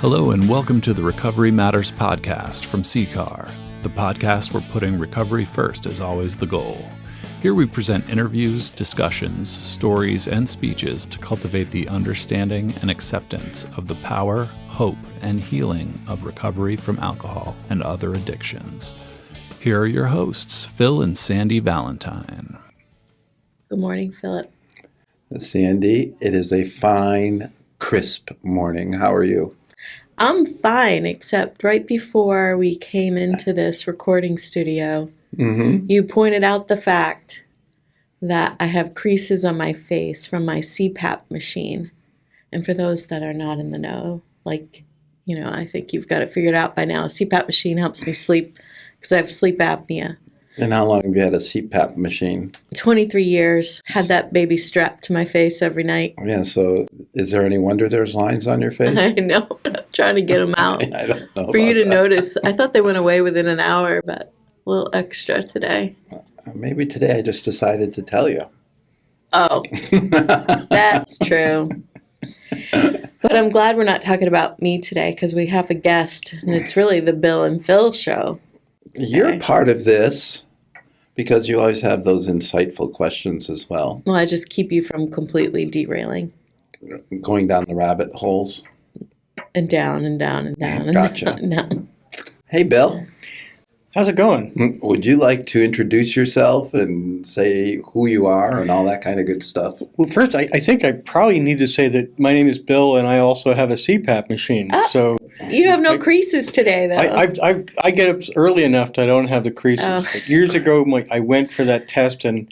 Hello and welcome to the Recovery Matters podcast from CCAR, the podcast where putting recovery first is always the goal. Here we present interviews, discussions, stories, and speeches to cultivate the understanding and acceptance of the power, hope, and healing of recovery from alcohol and other addictions. Here are your hosts, Phil and Sandy Valentine. Good morning, Philip. Sandy, it is a fine, crisp morning. How are you? I'm fine, except right before we came into this recording studio, you pointed out the fact that I have creases on my face from my CPAP machine. And for those that are not in the know, I think you've got it figured out by now. A CPAP machine helps me sleep because I have sleep apnea. And how long have you had a CPAP machine? 23 years. Had that baby strapped to my face every night. Yeah, so is there any wonder there's lines on your face? I know. I'm trying to get them out. I don't know. For you to notice. I thought they went away within an hour, but a little extra today. Maybe today I just decided to tell you. Oh, that's true. But I'm glad we're not talking about me today because we have a guest, and it's really the Bill and Phil show. You're part of this because you always have those insightful questions as well. Well, I just keep you from completely derailing. Going down the rabbit holes. And down and down and down and Gotcha. down and down. Hey, Bill. How's it going? Would you like to introduce yourself and say who you are and all that kind of good stuff? Well, first, I think I probably need to say that my name is Bill, and I also have a CPAP machine. So you have no creases today, though. I get up early enough that I don't have the creases. Oh. Like years ago, I went for that test, and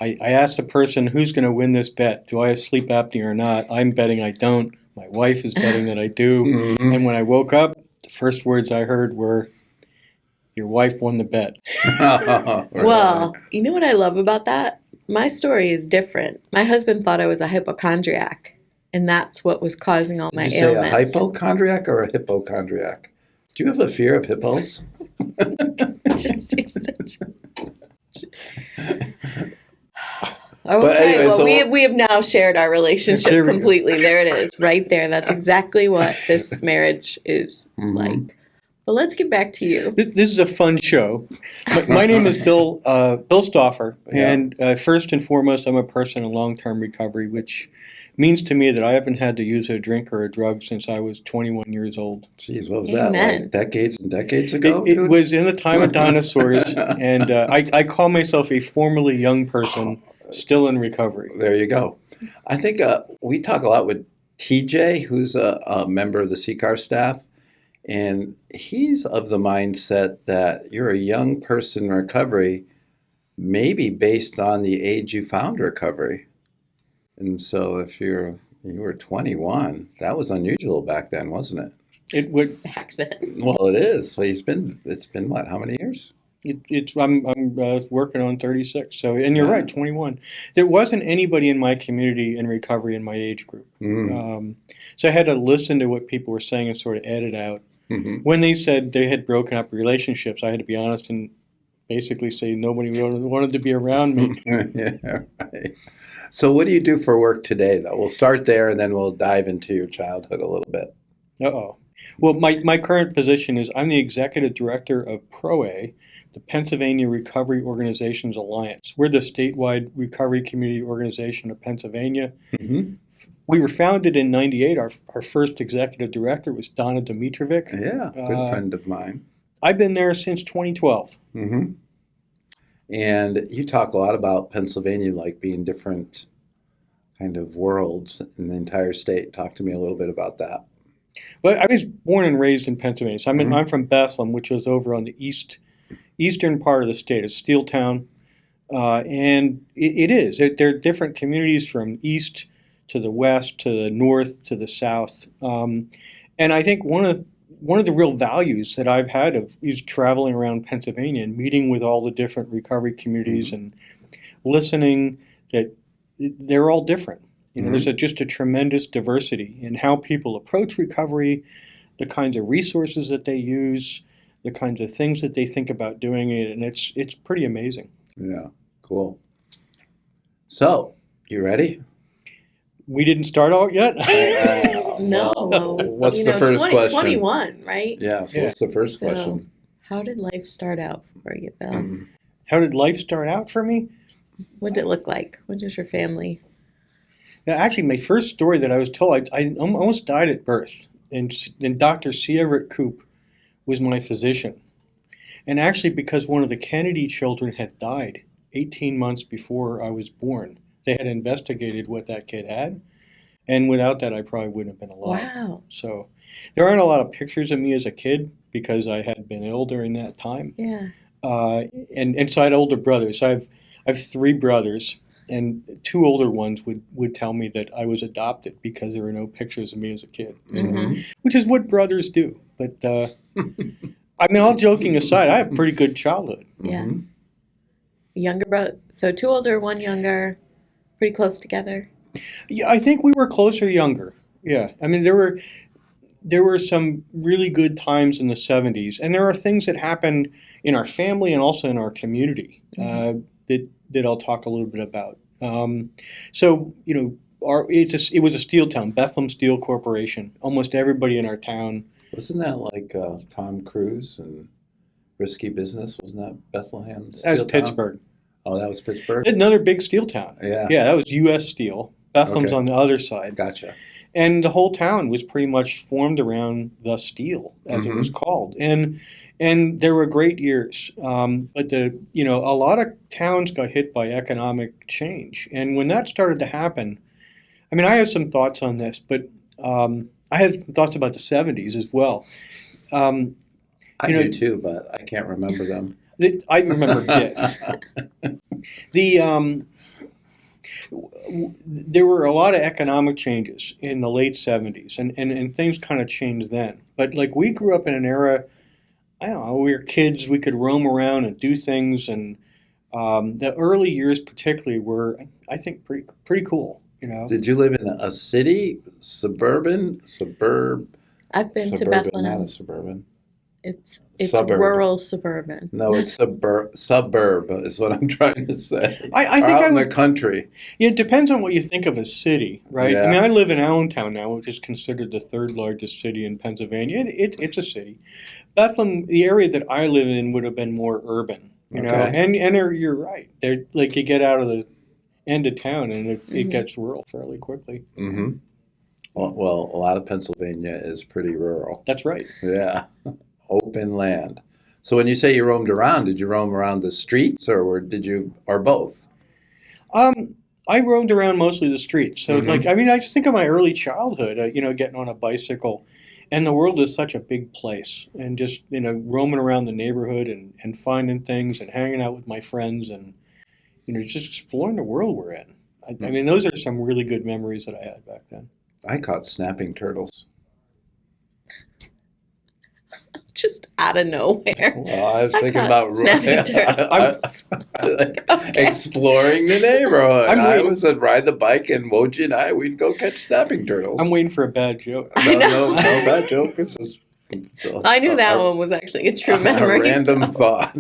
I asked the person, who's going to win this bet? Do I have sleep apnea or not? I'm betting I don't. My wife is betting that I do. Mm-hmm. And when I woke up, the first words I heard were, your wife won the bet. Well, you know what I love about that? My story is different. My husband thought I was a hypochondriac, and that's what was causing all my Did you say ailments. a hypochondriac or a hypochondriac? Do you have a fear of hippos? Just you're such But anyway, well, so- we have now shared our relationship completely. There it is, right there. That's exactly what this marriage is like. But let's get back to you. This is a fun show. My name is Bill Stauffer, and first and foremost, I'm a person in long-term recovery, which means to me that I haven't had to use a drink or a drug since I was 21 years old. Jeez, what was Amen. that, like decades and decades ago? It was in the time of dinosaurs, and I call myself a formerly young person still in recovery. There you go. I think we talk a lot with TJ, who's a member of the CCAR staff, and he's of the mindset that you're a young person in recovery, maybe based on the age you found recovery. And so if you were 21, that was unusual back then, wasn't it? It would Back then. Well, it is. So it's been what? How many years? I'm working on 36. So, and you're right, 21. There wasn't anybody in my community in recovery in my age group. So I had to listen to what people were saying and sort of edit out. When they said they had broken up relationships, I had to be honest and basically say nobody wanted to be around me. Yeah, right. So what do you do for work today, though? We'll start there, and then we'll dive into your childhood a little bit. Uh-oh. Well, my current position is I'm the executive director of PROA, the Pennsylvania Recovery Organizations Alliance. We're the statewide recovery community organization of Pennsylvania. We were founded in '98. Our first executive director was Donna Dimitrovic. Yeah, good friend of mine. I've been there since 2012. And you talk a lot about Pennsylvania like being different kind of worlds in the entire state. Talk to me a little bit about that. Well, I was born and raised in Pennsylvania. So I'm from Bethlehem, which is over on the eastern part of the state. It's steel town. And it is. There are different communities from east to the west, to the north, to the south. And I think one of the real values that I've had is traveling around Pennsylvania and meeting with all the different recovery communities and listening that they're all different. There's just a tremendous diversity in how people approach recovery, the kinds of resources that they use, the kinds of things that they think about doing it, and it's pretty amazing. Yeah, cool. So, you ready? We didn't start out yet? No. What's the first question? 2021, right? Yeah, so what's the first So, question? how did life start out for you, Bill? Mm. How did life start out for me? What did it look like? What was your family? Now, actually, my first story that I was told, I almost died at birth. And Dr. C. Everett Koop was my physician. And actually, because one of the Kennedy children had died 18 months before I was born, they had investigated what that kid had. And without that, I probably wouldn't have been alive. Wow. So there aren't a lot of pictures of me as a kid because I had been ill during that time. Yeah. And so I had older brothers. I have three brothers, and two older ones would tell me that I was adopted because there were no pictures of me as a kid, which is what brothers do. But I mean, all joking aside, I have a pretty good childhood. Yeah. Younger brother. So two older, one younger, pretty close together. Yeah, I think we were closer younger. Yeah, I mean, there were some really good times in the 70s, and there are things that happened in our family and also in our community that I'll talk a little bit about. So, you know, it was a steel town, Bethlehem Steel Corporation. Almost everybody in our town. Wasn't that like Tom Cruise and Risky Business? Wasn't that Bethlehem? That was Pittsburgh. Oh, that was Pittsburgh? Another big steel town. Yeah. Yeah, that was U.S. Steel. Bethlehem's Okay. on the other side. Gotcha. And the whole town was pretty much formed around the steel, as it was called. And there were great years. But a lot of towns got hit by economic change. And when that started to happen, I mean, I have some thoughts on this, but I have thoughts about the 70s as well. I do too, but I can't remember them. I remember bits. There were a lot of economic changes in the late 70s, and things kind of changed then. But like we grew up in an era, I don't know, we were kids, we could roam around and do things, and the early years particularly were, I think, pretty cool. You know. Did you live in a city, suburb? I've been to Suburban, Bethlehem. not a suburban. It's Suburb. rural suburban. No, it's suburb is what I'm trying to say. I think out I in the would, country. yeah, it depends on what you think of a city, right? Yeah. I mean, I live in Allentown now, which is considered the third largest city in Pennsylvania. It's a city. Bethlehem, the area that I live in, would have been more urban, you know. Okay. And you're right. They're like you get out of the end of town and it gets rural fairly quickly. Mm-hmm. Well, a lot of Pennsylvania is pretty rural. That's right. Yeah. Open land. So when you say you roamed around, did you roam around the streets or both? I roamed around mostly the streets. So like, I mean, I just think of my early childhood, getting on a bicycle, and the world is such a big place, and just, roaming around the neighborhood and finding things and hanging out with my friends and, just exploring the world we're in. I mean, those are some really good memories that I had back then. I caught snapping turtles. Just out of nowhere. Well, I was thinking about snapping turtles. Exploring the neighborhood. I was to ride the bike, and Moji and we'd go catch snapping turtles. I'm waiting for a bad joke. No bad joke. It's just, I knew that one was actually a true memory. A random thought.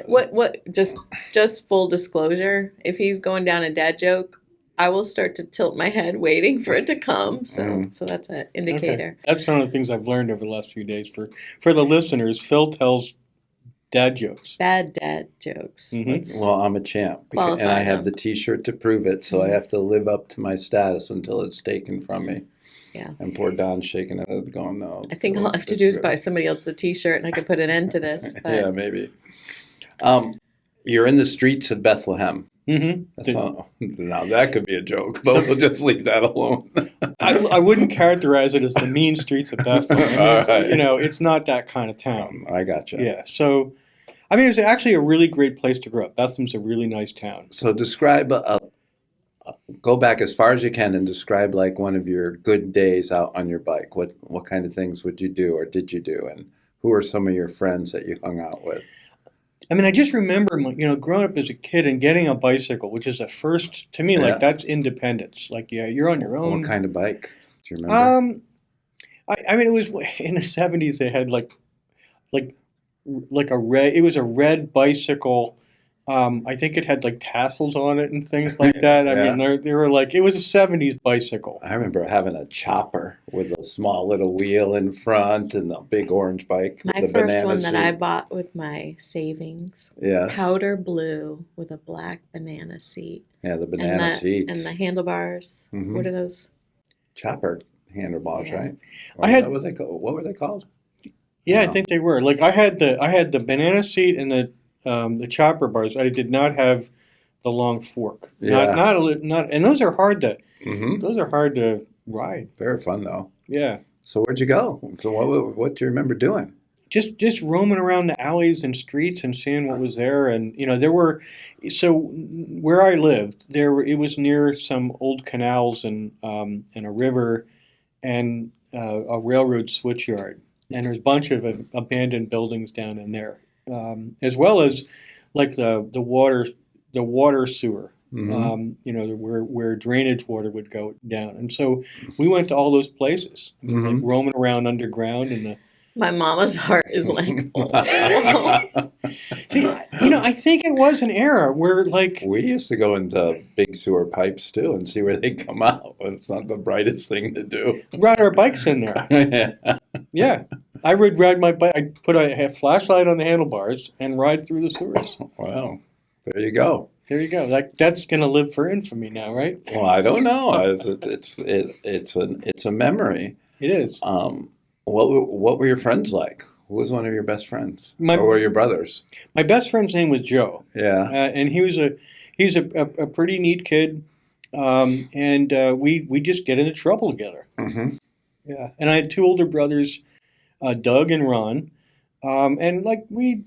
What? Just full disclosure. If he's going down a dad joke, I will start to tilt my head, waiting for it to come. So that's an indicator. Okay. That's one of the things I've learned over the last few days. For the listeners, Phil tells dad jokes. Bad dad jokes. Well, I'm a champ, and I have the T-shirt to prove it. So I have to live up to my status until it's taken from me. Yeah. And poor Don's shaking his head, going, "No." I think all I have to do is buy somebody else a T-shirt, and I could put an end to this. But. Yeah, maybe. You're in the streets of Bethlehem. Mm-hmm. Now that could be a joke, but we'll just leave that alone. I wouldn't characterize it as the mean streets of Bethlehem. All right. It's not that kind of town. I gotcha. Yeah. So, I mean, it's actually a really great place to grow up. Bethlehem's a really nice town. So describe, go back as far as you can and describe like one of your good days out on your bike. What kind of things would you do or did you do? And who are some of your friends that you hung out with? I mean, I just remember, growing up as a kid and getting a bicycle, which is a first, to me, like, that's independence. Like, yeah, you're on your own. What kind of bike? Do you remember? I mean, it was, in the 70s, they had, like a red, it was a red bicycle I think it had like tassels on it and things like that. I mean, they were like, it was a 70s bicycle. I remember having a chopper with a small little wheel in front and a big orange bike. My with the first banana one seat. that I bought with my savings, Yes. powder blue with a black banana seat. Yeah, the banana seats. And the handlebars. Mhm. What are those? Chopper handlebars, Yeah. right? I had- What were they called? Yeah, No. I think they were. Like I had the banana seat and the chopper bars. I did not have the long fork. Yeah. Not and those are hard to Mm-hmm. ride. Very fun though. Yeah. So where'd you go? So what do you remember doing? Just roaming around the alleys and streets and seeing what was there, and there were, so where I lived it was near some old canals and a river and a railroad switchyard, and there's a bunch of abandoned buildings down in there, as well as like the water sewer, where drainage water would go down, and so we went to all those places, like roaming around underground in the. My mama's heart is like, oh. See, I think it was an era where, like, We used to go into big sewer pipes too and see where they come out. It's not the brightest thing to do. ride our bikes in there. Yeah, I would ride my bike. I'd put a flashlight on the handlebars and ride through the sewers. Well, there you go. There you go. That's gonna live for infamy now, right? Well, I don't know. It's a memory. It is. What were your friends like? Who was one of your best friends? My- Or were your brothers? My best friend's name was Joe, Yeah. and he's a pretty neat kid, and we just get into trouble together. Mm-hmm. Yeah, and I had two older brothers, Doug and Ron, and like we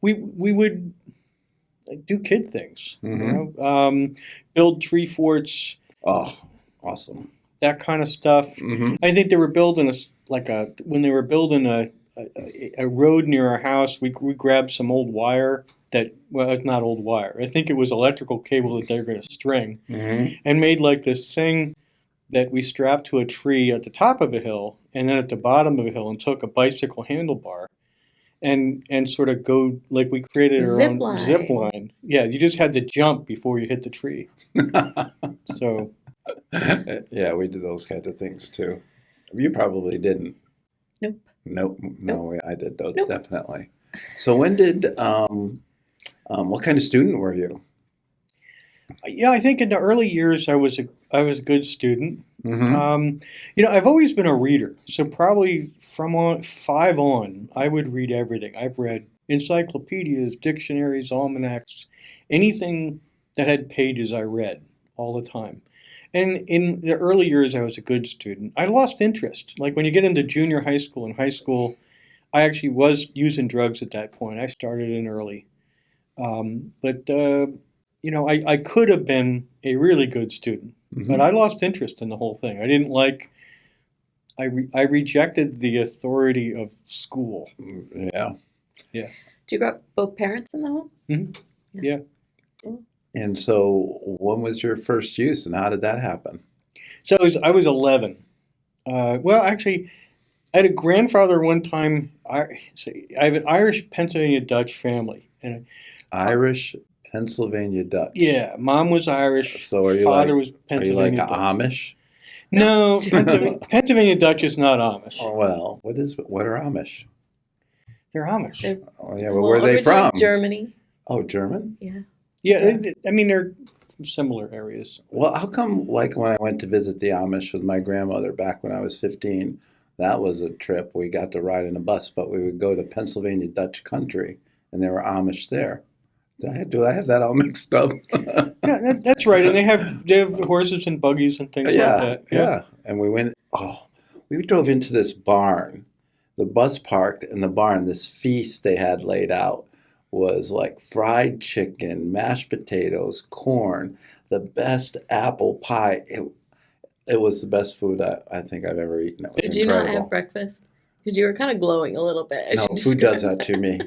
would do kid things, build tree forts, Oh, awesome. that kind of stuff. Mm-hmm. I think they were building when they were building a road near our house. We grabbed some old wire it's not old wire. I think it was electrical cable that they were going to string, Mm-hmm. and made like this thing that we strapped to a tree at the top of a hill and then at the bottom of a hill, and took a bicycle handlebar and sort of go, like, we created our Zip own line. zip line. Yeah, you just had to jump before you hit the tree. So Yeah, we did those kinds of things too. You probably didn't. Nope. No, I did those, Nope. definitely. So when did what kind of student were you? yeah, I think in the early years I was a good student. Mm-hmm. I've always been a reader, so probably from 5 on, I would read everything. I've read encyclopedias, dictionaries, almanacs, anything that had pages I read all the time. And in the early years, I was a good student. I lost interest. Like when you get into junior high school and high school, I actually was using drugs at that point. I started in early. I could have been a really good student. But I lost interest in the whole thing. I didn't like. I rejected the authority of school. Yeah. Do you grow up both parents in the home? Mhm. Yeah. And so when was your first use and how did that happen? So I was 11. Well, actually, I had a grandfather one time. I have an Irish Pennsylvania Dutch family, and Irish, Pennsylvania Dutch. yeah, mom was Irish. So are you father like- was Are you Pennsylvania like Dutch. Amish? No, Pennsylvania Dutch is not Amish. Oh, well, what are Amish? They're Amish. They're- Oh, yeah, but where are they originally from? Germany. Oh, German? Yeah. Yeah, I mean they're from similar areas. Well, how come, like, when I went to visit the Amish with my grandmother back when I was 15, that was a trip. We got to ride in a bus, but we would go to Pennsylvania Dutch country, and there were Amish there. Do I have that all mixed up? Yeah, that's right. And they have horses and buggies and things Yeah, like that. yeah. And we drove into this barn. The bus parked in the barn. This feast they had laid out was like fried chicken, mashed potatoes, corn, the best apple pie. It was the best food I think I've ever eaten. It was Did you not incredible. have breakfast? Because you were kind of glowing a little bit. No, food does that to me.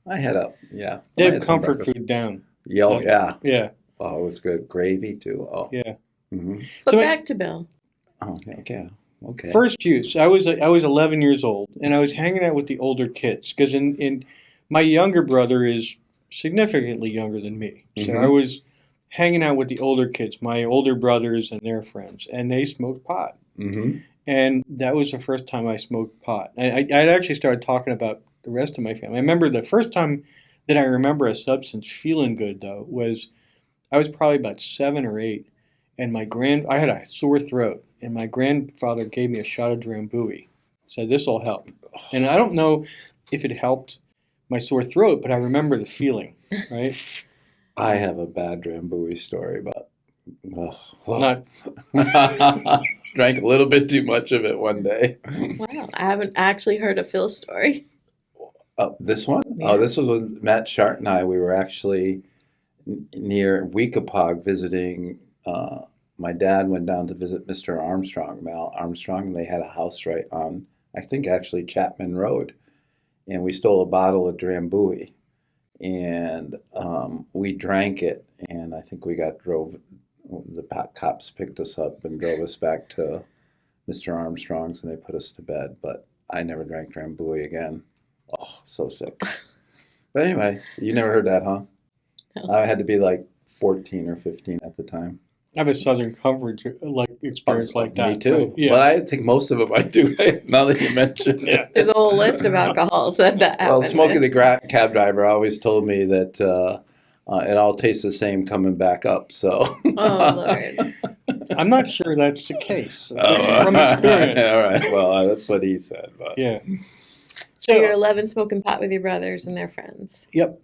I had yeah. They I have had some comfort breakfast. food down. Oh, yeah. Yeah, Oh, it was good. Gravy, too. Oh. yeah. Mm-hmm. But So back to Bill. Oh, okay. Okay. First use, I was 11 years old, and I was hanging out with the older kids because in my younger brother is significantly younger than me. So Mhm. I was hanging out with the older kids, my older brothers and their friends, and they smoked pot. Mm-hmm. And that was the first time I smoked pot. I'd actually started talking about the rest of my family. I remember the first time that I remember a substance feeling good, though, was I was probably about 7 or 8, and I had a sore throat, and my grandfather gave me a shot of Drambuie. Said, "This will help." And I don't know if it helped my sore throat, but I remember the feeling, right? I have a bad Drambuie story, but Not drank a little bit too much of it one day. Wow, I haven't actually heard a Phil story. Oh, this one? Yeah. Oh, this was when Matt Shart and I, we were actually near Weekapaug visiting. My dad went down to visit Mr. Armstrong, Mal Armstrong, and they had a house right on, I think actually Chapman Road. And we stole a bottle of Drambuie, and we drank it, and I think the cops picked us up and drove us back to Mr. Armstrong's, and they put us to bed. But I never drank Drambuie again. Oh, so sick. But anyway, you never heard that, huh? No. I had to be like 14 or 15 at the time. I have a Southern coverage experience like that. Me too. Yeah. But I think most of them I do, now that you mention Yeah. it. There's a whole list of alcohols that happened. Well, Smokey the cab driver always told me that it all tastes the same coming back up. So. Oh, Lord. I'm not sure that's the case Oh, from experience. All right. Well, that's what he said. But. Yeah. So you're 11 smoking pot with your brothers and their friends. Yep.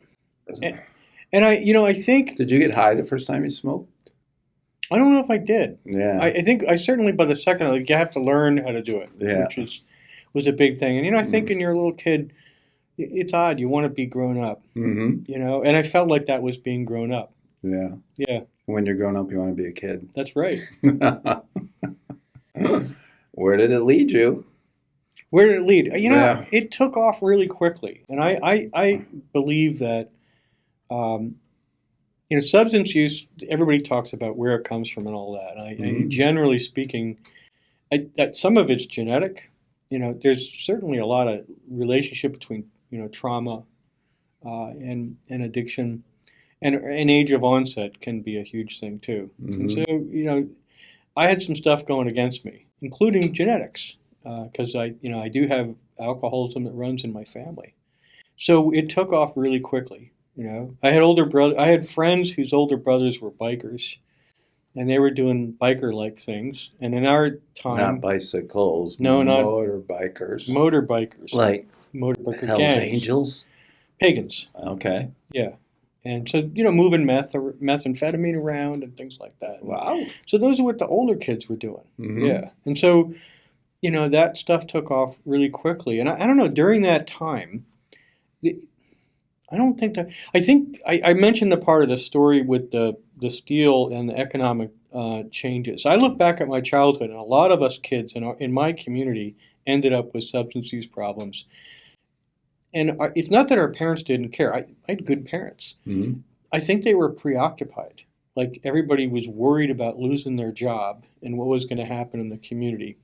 And I think Did you get high the first time you smoked? I don't know if I did. Yeah. I think I certainly by the second, like, you have to learn how to do it, Yeah. which was a big thing. And I think when you're a little kid, it's odd. You want to be grown up, Mm-hmm. And I felt like that was being grown up. Yeah. Yeah, When you're grown up, you want to be a kid. that's right. Where did it lead you? Where did it lead? Yeah. It took off really quickly, and I believe that, substance use. Everybody talks about where it comes from and all that. Mhm. Generally speaking, that some of it's genetic. There's certainly a lot of relationship between trauma and addiction, and an age of onset can be a huge thing too. And so I had some stuff going against me, including genetics, because I do have alcoholism that runs in my family. So it took off really quickly. I had friends whose older brothers were bikers, and they were doing biker-like things. And in our time, Not bicycles. No, not motorbikers. motorbikers, Like motorbiker Hell's gangs, Angels. pagans. Okay. Yeah. And so, moving methamphetamine around and things like that. Wow. So those are what the older kids were doing. Mhm. Yeah. And so, that stuff took off really quickly. And I don't know, during that time, I don't think that, I think I mentioned the part of the story with the steel and the economic changes. I look back at my childhood, and a lot of us kids in my community ended up with substance use problems. And it's not that our parents didn't care. I had good parents. Mhm. I think they were preoccupied. Like, everybody was worried about losing their job and what was going to happen in the community.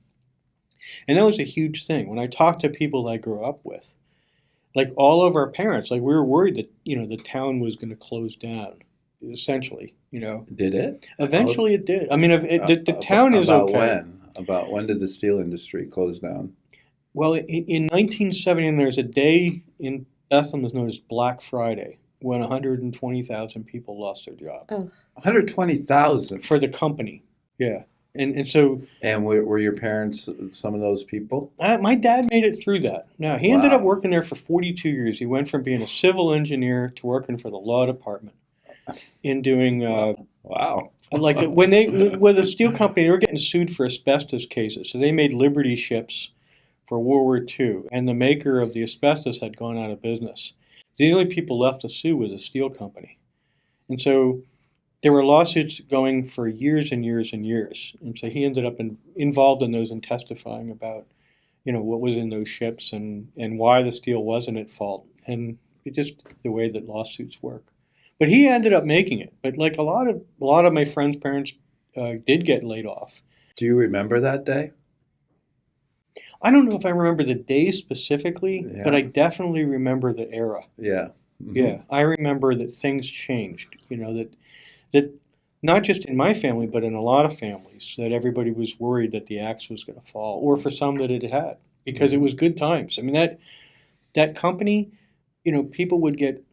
And that was a huge thing. When I talked to people I grew up with, like, all of our parents, like, we were worried that, the town was going to close down, essentially, Did it? Eventually it did. I mean, the town is about okay. when? About when did the steel industry close down? Well, in 1970, there's a day in Bethlehem that's known as Black Friday, when 120,000 people lost their job. Oh. 120,000. For the company, yeah. And so... And were your parents some of those people? my dad made it through that. Now, he ended Wow. up working there for 42 years. He went from being a civil engineer to working for the law department in doing... Wow. Like, with the steel company, they were getting sued for asbestos cases. So they made Liberty ships for World War II, and the maker of the asbestos had gone out of business. The only people left to sue was a steel company. And so there were lawsuits going for years and years and years. And so he ended up involved in those and testifying about, what was in those ships and why the steel wasn't at fault. And it just the way that lawsuits work. But he ended up making it. But like a lot of my friends' parents did get laid off. Do you remember that day? I don't know if I remember the day specifically, Yeah. but I definitely remember the era. Yeah. Yeah, I remember that things changed. That not just in my family, but in a lot of families, that everybody was worried that the axe was going to fall, or for some that it had, because it was good times. I mean, that company, people would get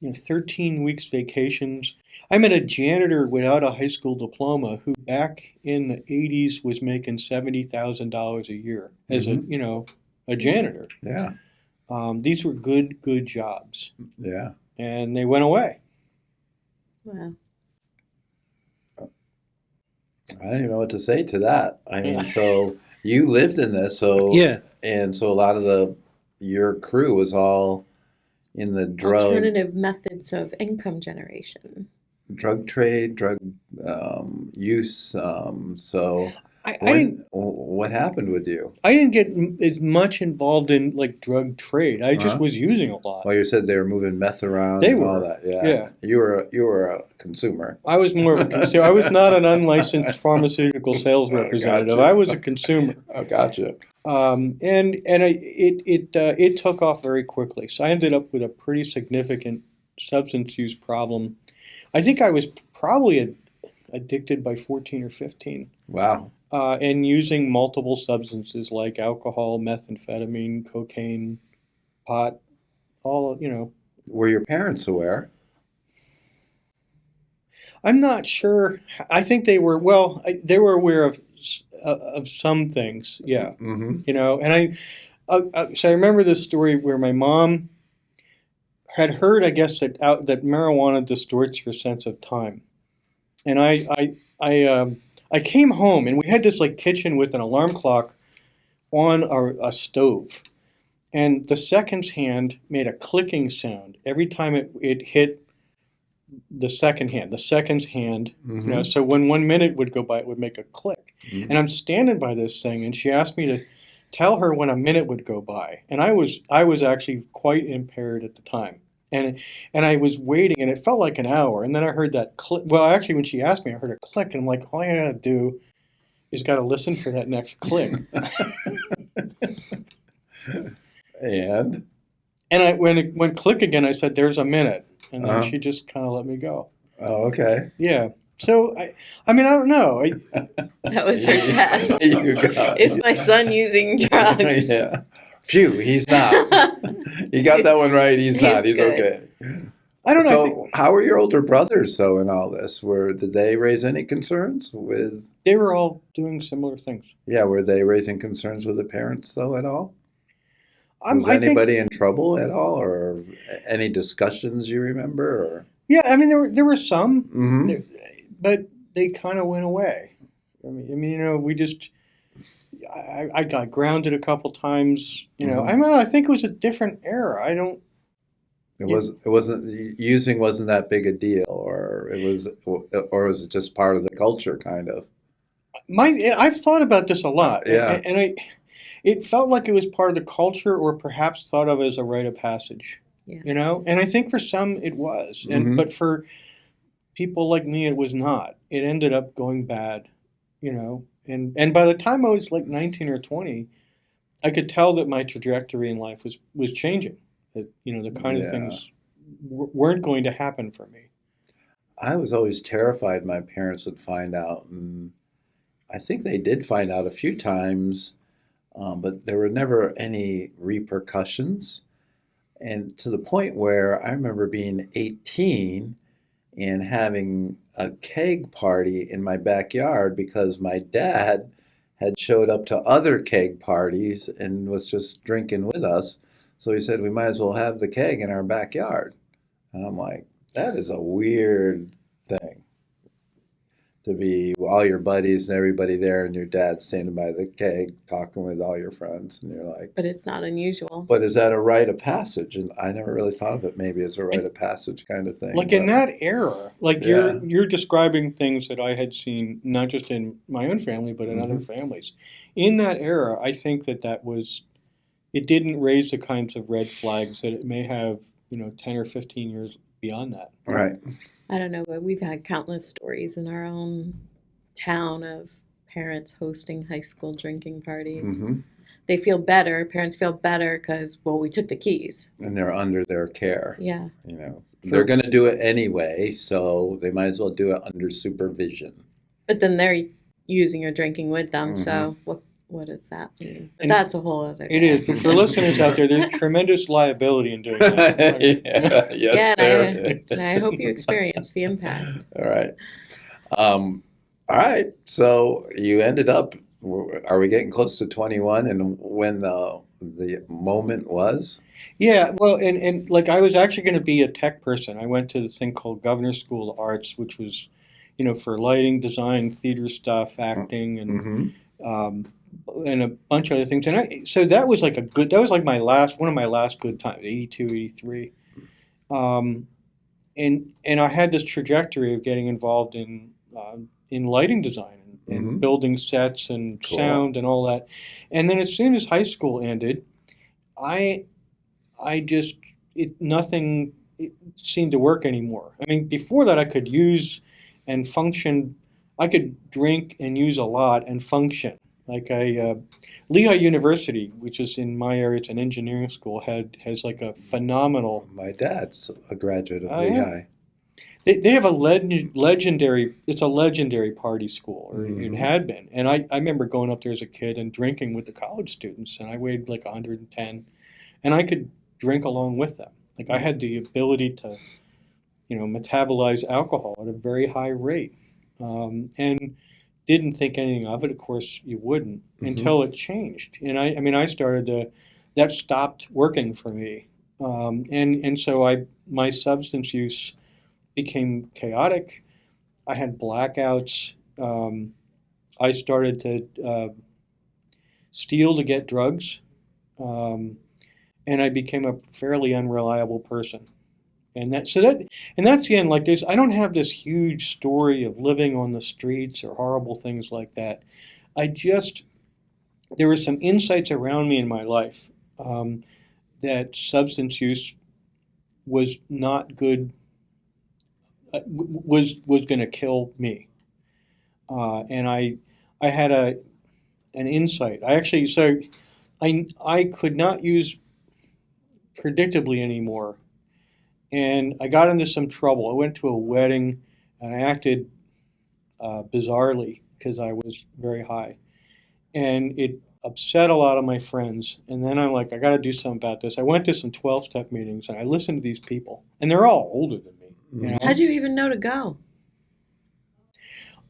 13 weeks vacations. I met a janitor without a high school diploma who back in the 80s was making $70,000 a year as a janitor. Yeah. These were good jobs. Yeah. And they went away. Wow. I don't even know what to say to that. I mean, so you lived in this, so Yeah. and so a lot of your crew was all in the Alternative methods of income generation. drug trade, drug use. So what happened with you? I didn't get as much involved in like drug trade. I just was using a lot. Well, you said they were moving meth around They and were. all that. Yeah. Yeah. You were a consumer. I was more of a consumer. I was not an unlicensed pharmaceutical sales representative. Gotcha. I was a consumer. Oh, gotcha. It took off very quickly. So I ended up with a pretty significant substance use problem. I think I was probably addicted by 14 or 15. Wow. And using multiple substances like alcohol, methamphetamine, cocaine, pot, all. Were your parents aware? I'm not sure. I think they were. Well, they were aware of some things. Yeah. Mm-hmm. And so I remember this story where my mom had heard, I guess, that marijuana distorts your sense of time, and I came home and we had this like kitchen with an alarm clock on a stove, and the seconds hand made a clicking sound every time it hit the second hand, the seconds hand. Mm-hmm. So when 1 minute would go by, it would make a click. Mm-hmm. And I'm standing by this thing, and she asked me to tell her when a minute would go by, and I was actually quite impaired at the time. And I was waiting, and it felt like an hour. And then I heard that click. Well, actually, when she asked me, I heard a click, and I'm like, all I gotta do is gotta listen for that next click. And when it went click again, I said, "There's a minute," and then she just kind of let me go. Oh, okay. Yeah. So I mean, I don't know. That was her test. You got Is my son using drugs? Yeah. Phew, he's not. You got that one right. He's not. He's good. okay. I don't know. So, how were your older brothers, though, in all this? Did they raise any concerns with? They were all doing similar things. Yeah, were they raising concerns with the parents, though, at all? Was I think, anybody in trouble at all, or any discussions you remember? Or? yeah, I mean, there were some, Mm-hmm. but they kind of went away. I mean, we just. I got grounded a couple times. Mm-hmm. I mean, I think it was a different era. I don't. It wasn't using wasn't that big a deal, or was it just part of the culture, kind of? I've thought about this a lot. Yeah. And it felt like it was part of the culture, or perhaps thought of as a rite of passage. Yeah. And I think for some it was, Mm-hmm. but for people like me, it was not. It ended up going bad. And by the time I was like 19 or 20, I could tell that my trajectory in life was changing. That the kind of things weren't going to happen for me. I was always terrified my parents would find out, and I think they did find out a few times, but there were never any repercussions. And to the point where I remember being 18 and having a keg party in my backyard because my dad had showed up to other keg parties and was just drinking with us. So he said, we might as well have the keg in our backyard. And I'm like, that is a weird thing. To be all your buddies and everybody there and your dad standing by the keg talking with all your friends. And you're like... But it's not unusual. But is that a rite of passage? And I never really thought of it maybe as a rite of passage kind of thing. Like in that era, like you're describing things that I had seen not just in my own family, but in other families. In that era, I think that was... It didn't raise the kinds of red flags that it may have, 10 or 15 years beyond that. Right. I don't know, but we've had countless stories in our own town of parents hosting high school drinking parties. Mm-hmm. they feel better. Parents feel better because, well, we took the keys. And they're under their care. Yeah. You know, they're going to do it anyway, so they might as well do it under supervision. But then they're using or drinking with them. So what does that mean? But that's a whole other. It is. But for listeners out there, there's tremendous liability in doing that. And I hope you experience the impact. All right. All right. So you ended up. Are we getting close to 21? And when the moment was? Yeah. Well, and like I was actually going to be a tech person. I went to this thing called Governor's School of Arts, which was, for lighting, design, theater stuff, acting, and a bunch of other things. And so that was like one of my last good times, 82, 83. And I had this trajectory of getting involved in lighting design and building sets and sound and all that. And then as soon as high school ended, nothing seemed to work anymore. I mean, before that I could use and function. I could drink and use a lot and function. Like Lehigh University, which is in my area, it's an engineering school, has like a phenomenal. My dad's a graduate of Lehigh. They have a legendary. It's a legendary party school, or it had been. And I remember going up there as a kid and drinking with the college students, and I weighed like 110, and I could drink along with them. Like I had the ability to, metabolize alcohol at a very high rate, and didn't think anything of it. Of course, you wouldn't until it changed. And I started to. That stopped working for me, and so my substance use became chaotic. I had blackouts. I started to steal to get drugs, and I became a fairly unreliable person. And that's the end. Like I don't have this huge story of living on the streets or horrible things like that. There were some insights around me in my life that substance use was not good. Was going to kill me, and I had an insight. I could not use predictably anymore, and I got into some trouble. I went to a wedding, and I acted bizarrely because I was very high, and it upset a lot of my friends. And then I'm like, I got to do something about this. I went to some 12-step meetings, and I listened to these people, and they're all older than me. How'd you even know to go?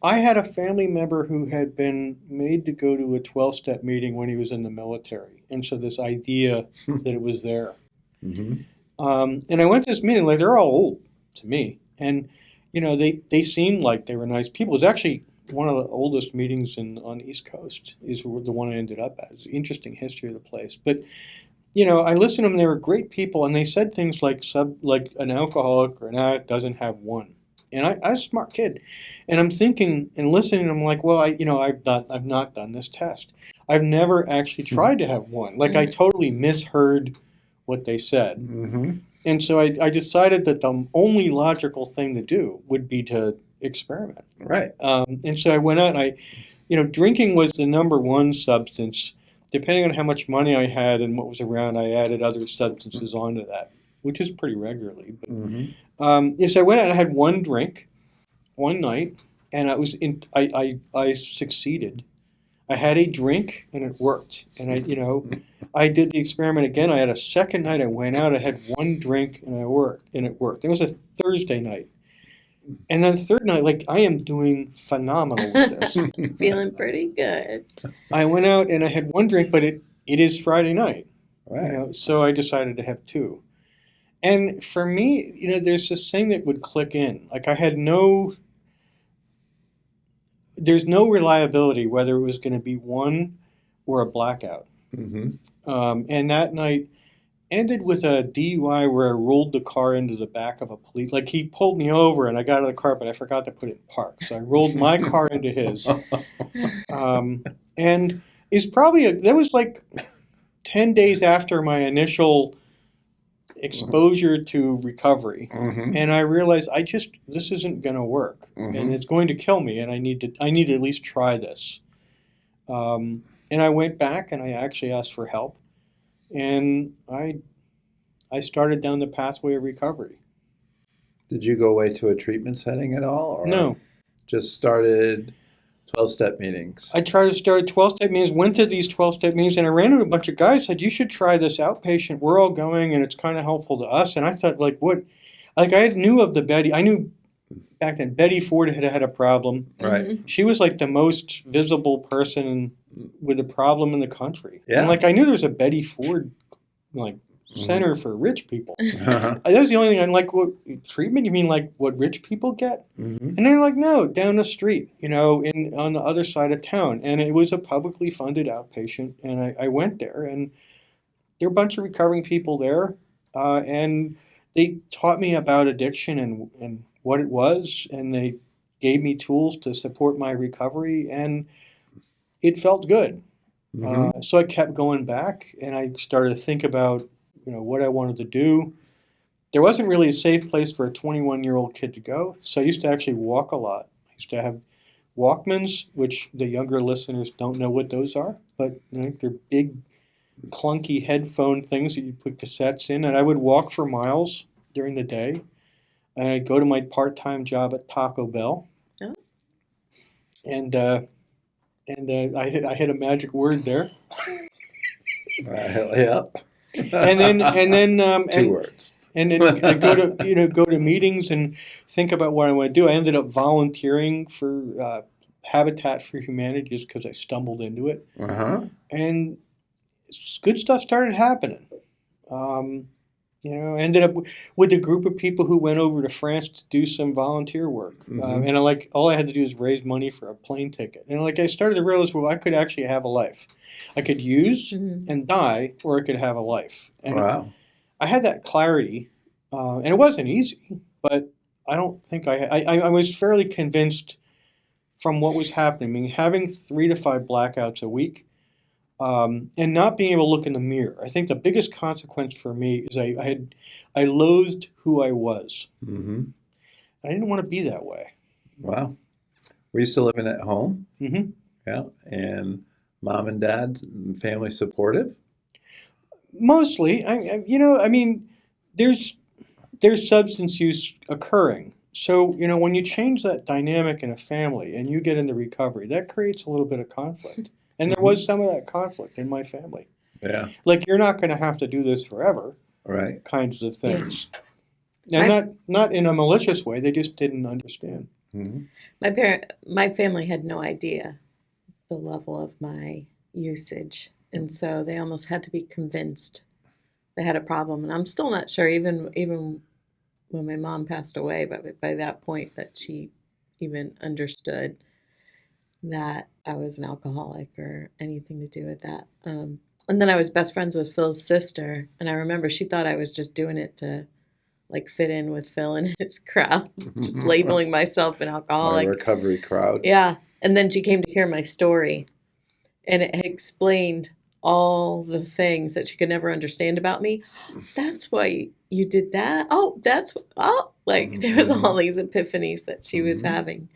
I had a family member who had been made to go to a 12-step meeting when he was in the military. And so this idea that it was there. And I went to this meeting, like they're all old to me. And, they seemed like they were nice people. It was actually one of the oldest meetings on the East Coast is the one I ended up at. It's an interesting history of the place. But I listened to them. They were great people, and they said things like an alcoholic or an addict doesn't have one. And I was a smart kid, and I'm thinking and listening. I'm like, well, I've not done this test. I've never actually tried to have one. Like I totally misheard what they said, and so I decided that the only logical thing to do would be to experiment. Right. And so I went out, and drinking was the number one substance. Depending on how much money I had and what was around, I added other substances onto that, which is pretty regularly. But, so I went out and I had one drink, one night, and I succeeded. I had a drink and it worked. And I did the experiment again. I had a second night. I went out. I had one drink and it worked. It was a Thursday night. And then the third night, like I am doing phenomenal with this. Feeling pretty good. I went out and I had one drink, but it is Friday night. Right. So I decided to have two. And for me, there's this thing that would click in. Like there's no reliability whether it was going to be one or a blackout. And that night ended with a DUI where I rolled the car into the back of a police. Like he pulled me over and I got out of the car, but I forgot to put it in park. So I rolled my car into his. And it's that was like 10 days after my initial exposure to recovery. And I realized this isn't going to work and it's going to kill me. And I need to at least try this. And I went back and I actually asked for help. And I started down the pathway of recovery. Did you go away to a treatment setting at all, or No. just started 12-step meetings? I tried to start 12-step meetings, went to these 12-step meetings, and I ran into a bunch of guys, said, you should try this outpatient. We're all going, and it's kind of helpful to us. And I thought, like, what? Like, I knew of I knew back then Betty Ford had a problem. Right. She was like the most visible person with a problem in the country. Yeah. And like, I knew there was a Betty Ford, like, center for rich people. That was the only thing. I'm like, what treatment? You mean like what rich people get? And they're like, no, down the street, on the other side of town. And it was a publicly funded outpatient. And I went there, and there were a bunch of recovering people there. And they taught me about addiction and what it was. And they gave me tools to support my recovery. And it felt good. So I kept going back, and I started to think about what I wanted to do. There wasn't really a safe place for a 21-year-old kid to go, so I used to actually walk a lot. I used to have Walkmans, which the younger listeners don't know what those are, but they're big, clunky headphone things that you put cassettes in, and I would walk for miles during the day, and I'd go to my part-time job at Taco Bell, and I hit a magic word there. Yeah. And then 2 words. And then I go to meetings and think about what I want to do. I ended up volunteering for Habitat for Humanity just because I stumbled into it. And good stuff started happening. I ended up with a group of people who went over to France to do some volunteer work. And all I had to do was raise money for a plane ticket. And I started to realize, well, I could actually have a life. I could use and die, or I could have a life. And Wow. I had that clarity, and it wasn't easy, but I don't think I was fairly convinced from what was happening. I mean, having 3 to 5 blackouts a week, and not being able to look in the mirror. I think the biggest consequence for me is I loathed who I was. I didn't want to be that way. Wow. Were you still living at home? Yeah. And mom and dad and family supportive? Mostly. There's substance use occurring. So, when you change that dynamic in a family and you get into recovery, that creates a little bit of conflict. And there was some of that conflict in my family. Yeah. Like, you're not going to have to do this forever. Right. Kinds of things. And not in a malicious way. They just didn't understand. My family had no idea the level of my usage. And so they almost had to be convinced they had a problem. And I'm still not sure, even when my mom passed away, but by that point that she even understood that I was an alcoholic or anything to do with that. And then I was best friends with Phil's sister. And I remember she thought I was just doing it to fit in with Phil and his crowd, just labeling myself an alcoholic. My recovery crowd. Yeah. And then she came to hear my story, and it explained all the things that she could never understand about me. That's why you did that? There was all these epiphanies that she was having,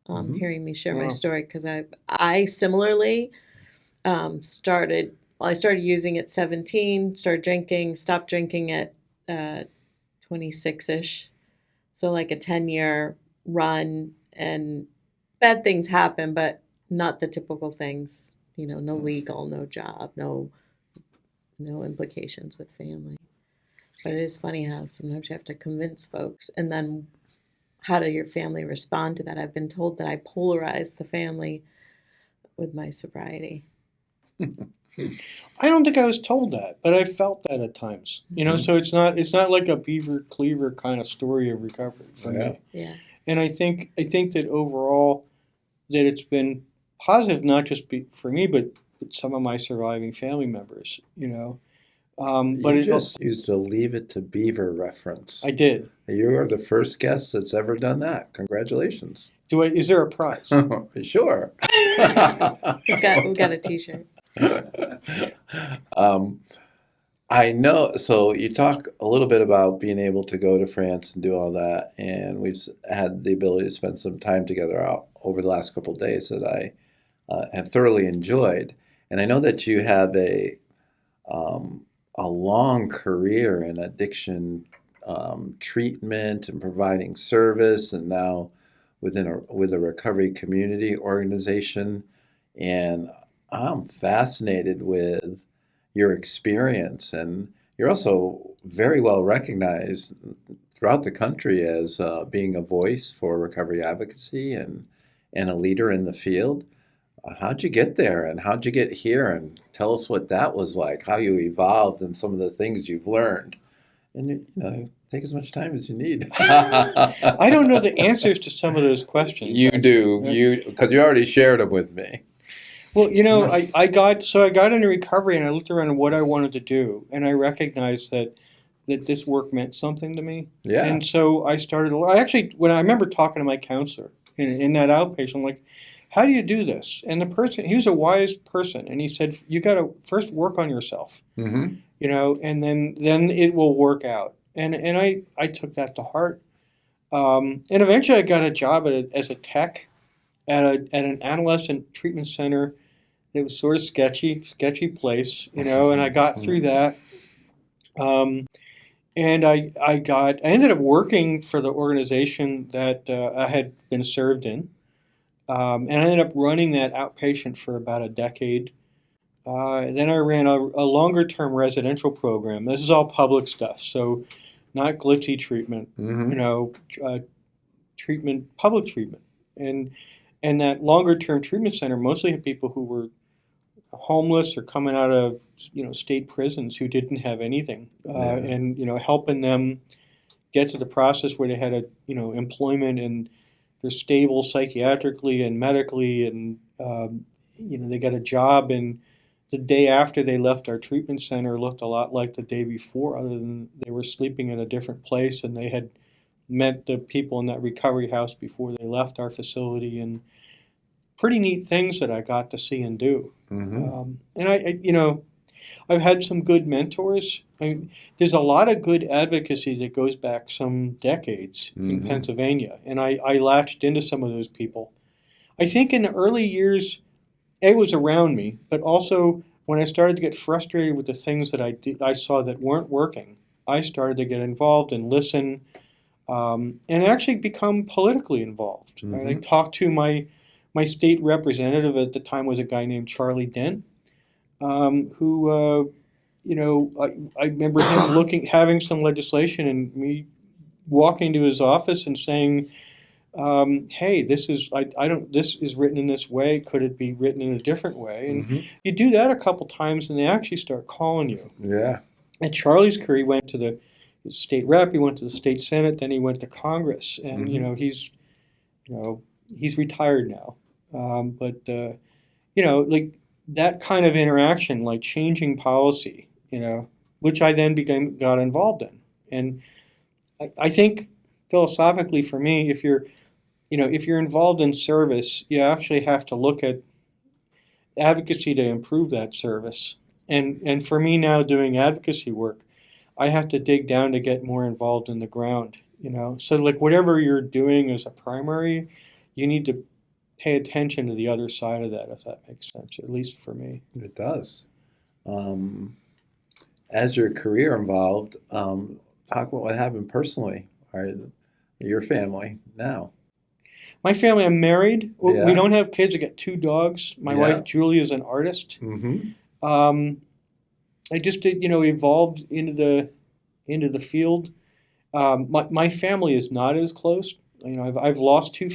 hearing me share my story. Because I similarly started using at 17, started drinking, stopped drinking at 26-ish. So like a 10-year run, and bad things happen, but not the typical things. No legal, no job, no implications with family. But it is funny how sometimes you have to convince folks. And then how do your family respond to that? I've been told that I polarized the family with my sobriety. I don't think I was told that, but I felt that at times. So it's not like a Beaver Cleaver kind of story of recovery for me. Yeah. And I think that overall that it's been positive, not just for me, but some of my surviving family members. But You just used to Leave It to Beaver reference. I did. You are the first guest that's ever done that. Congratulations. Is there a prize? Sure. We've got a T-shirt. I know. So you talk a little bit about being able to go to France and do all that, and we've had the ability to spend some time together over the last couple of days that I have thoroughly enjoyed. And I know that you have a long career in addiction treatment and providing service, and now with a recovery community organization. And I'm fascinated with your experience, and you're also very well recognized throughout the country as being a voice for recovery advocacy and a leader in the field. How'd you get there, and how'd you get here? And tell us what that was like, how you evolved, and some of the things you've learned. And take as much time as you need. I don't know the answers to some of those questions. You do, because you already shared them with me. Well, I got into recovery, and I looked around at what I wanted to do, and I recognized that this work meant something to me. Yeah. And so I started. When I remember talking to my counselor in that outpatient, I'm like, how do you do this? And the person, he was a wise person, and he said, you got to first work on yourself, and then it will work out. And I took that to heart. And eventually I got a job as a tech at an adolescent treatment center. It was sort of sketchy place, and I got through that. And I ended up working for the organization that I had been served in. And I ended up running that outpatient for about a decade. Then I ran a longer-term residential program. This is all public stuff, so not glitzy treatment, public treatment. And that longer-term treatment center mostly had people who were homeless or coming out of state prisons who didn't have anything, and helping them get to the process where they had employment and they're stable psychiatrically and medically, and they got a job, and the day after they left our treatment center looked a lot like the day before, other than they were sleeping in a different place and they had met the people in that recovery house before they left our facility, and pretty neat things that I got to see and do. And I've had some good mentors. There's a lot of good advocacy that goes back some decades in Pennsylvania, and I latched into some of those people. I think in the early years, it was around me, but also when I started to get frustrated with the things that I saw that weren't working, I started to get involved and listen, and actually become politically involved. Right? I talked to my state representative at the time was a guy named Charlie Dent, who I remember him having some legislation, and me walking to his office and saying, "Hey, this is written in this way. Could it be written in a different way?" And you do that a couple times, and they actually start calling you. Yeah. And Charlie's career, he went to the state rep, he went to the state senate, then he went to Congress, and he's retired now. But like that kind of interaction, like changing policy, which I then got involved in. And I think philosophically for me, if you're involved in service, you actually have to look at advocacy to improve that service. And for me now doing advocacy work, I have to dig down to get more involved in the ground, So like whatever you're doing as a primary, you need to pay attention to the other side of that, if that makes sense, at least for me. It does. As your career evolved, talk about what happened personally, or your family now. My family, I'm married. Yeah. We don't have kids. I got 2 dogs. My wife, Julie, is an artist. I just evolved into the field. My family is not as close. I've lost 2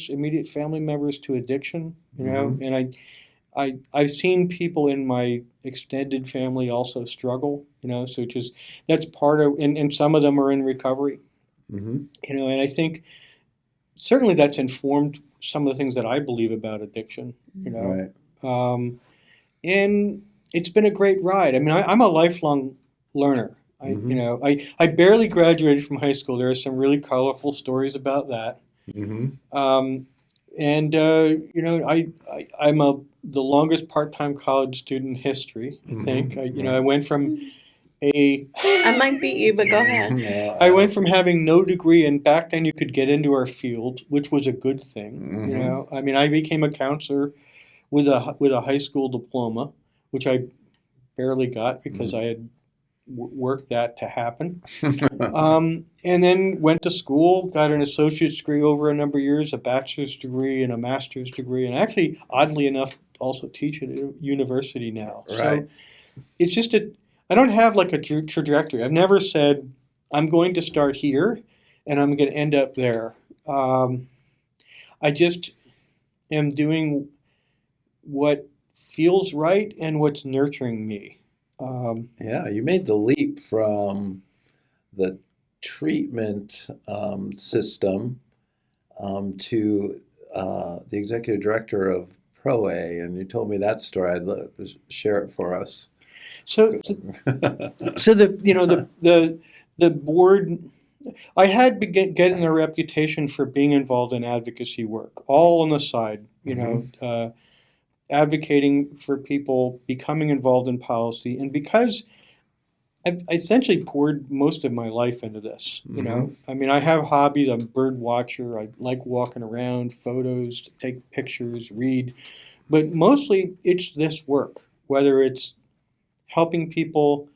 immediate family members to addiction. And I've seen people in my extended family also struggle. So that's part of, and some of them are in recovery. And I think certainly that's informed some of the things that I believe about addiction. Right. And it's been a great ride. I mean, I'm a lifelong learner. I barely graduated from high school. There are some really colorful stories about that. I'm the longest part-time college student in history, I think. I went from I might beat you, but go ahead. I went from having no degree, and back then you could get into our field, which was a good thing. I mean, I became a counselor with a high school diploma, which I barely got because I had worked that to happen. And then went to school, got an associate's degree over a number of years, a bachelor's degree and a master's degree, and actually, oddly enough, also teach at a university now. Right. So it's just I don't have like a trajectory. I've never said I'm going to start here and I'm going to end up there. I just am doing what feels right and what's nurturing me. Yeah, you made the leap from the treatment system to the executive director of ProA, and you told me that story. I'd love to share it for us. So the board, I had been getting a reputation for being involved in advocacy work, all on the side, advocating for people, becoming involved in policy, and because I essentially poured most of my life into this. I mean, I have hobbies. I'm a bird watcher. I like walking around, photos, take pictures, read, but mostly it's this work, whether it's helping people,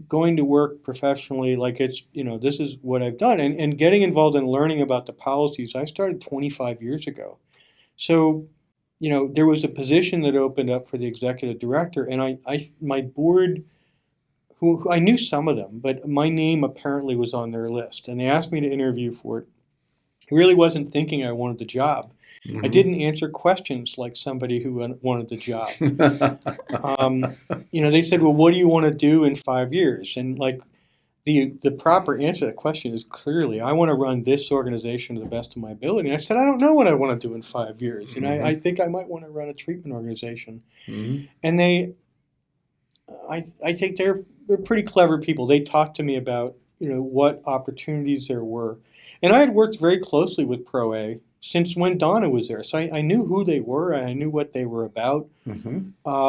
going to work professionally, like it's, this is what I've done, and getting involved in learning about the policies. I started 25 years ago. So, there was a position that opened up for the executive director, and my board, who I knew some of them, but my name apparently was on their list, and they asked me to interview for it. I really wasn't thinking I wanted the job. I didn't answer questions like somebody who wanted the job. They said, well, what do you want to do in 5 years? And like the proper answer to that question is clearly, I want to run this organization to the best of my ability. And I said, I don't know what I want to do in 5 years. And I think I might want to run a treatment organization. And I think they're pretty clever people. They talked to me about, what opportunities there were. And I had worked very closely with ProA since when Donna was there. So I knew who they were, and I knew what they were about. And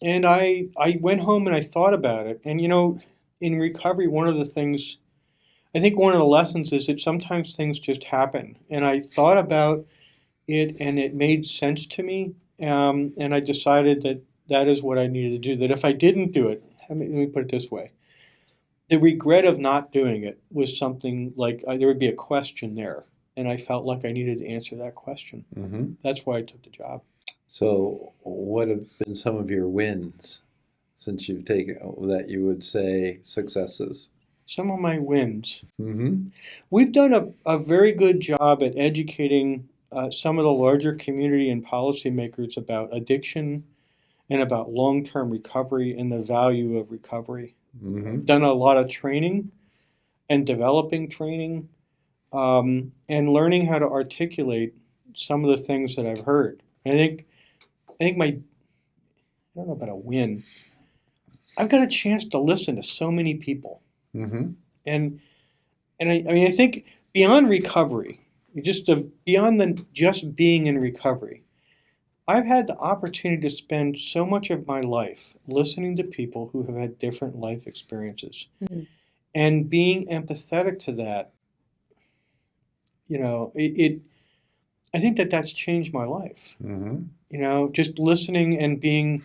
I went home and I thought about it. And, in recovery, one of the things, I think one of the lessons is that sometimes things just happen. And I thought about it, and it made sense to me. And I decided that is what I needed to do. That if I didn't do it, let me put it this way. The regret of not doing it was something like there would be a question there. And I felt like I needed to answer that question. That's why I took the job. So what have been some of your wins since you've taken that you would say successes? Some of my wins. We've done a very good job at educating some of the larger community and policymakers about addiction and about long-term recovery and the value of recovery. Done a lot of training and developing training and learning how to articulate some of the things that I've heard. And I think I don't know about a win. I've got a chance to listen to so many people. And I think beyond recovery, beyond just being in recovery, I've had the opportunity to spend so much of my life listening to people who have had different life experiences and being empathetic to that. I think that's changed my life. Just listening and being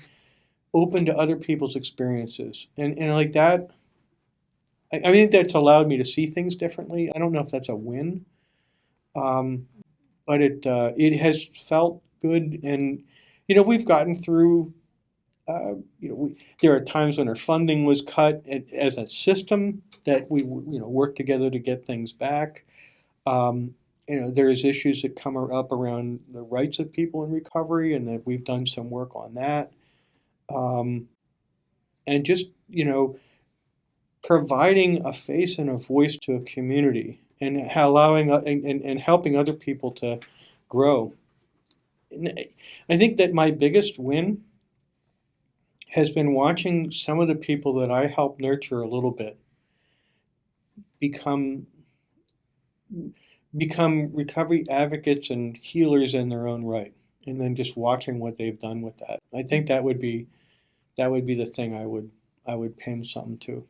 open to other people's experiences. And like that, I think that's allowed me to see things differently. I don't know if that's a win, but it has felt good. And, we've gotten through, there are times when our funding was cut as a system that we, worked together to get things back. There's issues that come up around the rights of people in recovery, and that we've done some work on that. And just, providing a face and a voice to a community and allowing and helping other people to grow. And I think that my biggest win has been watching some of the people that I helped nurture a little bit become recovery advocates and healers in their own right, and then just watching what they've done with that. I think that would be the thing I would pin something to.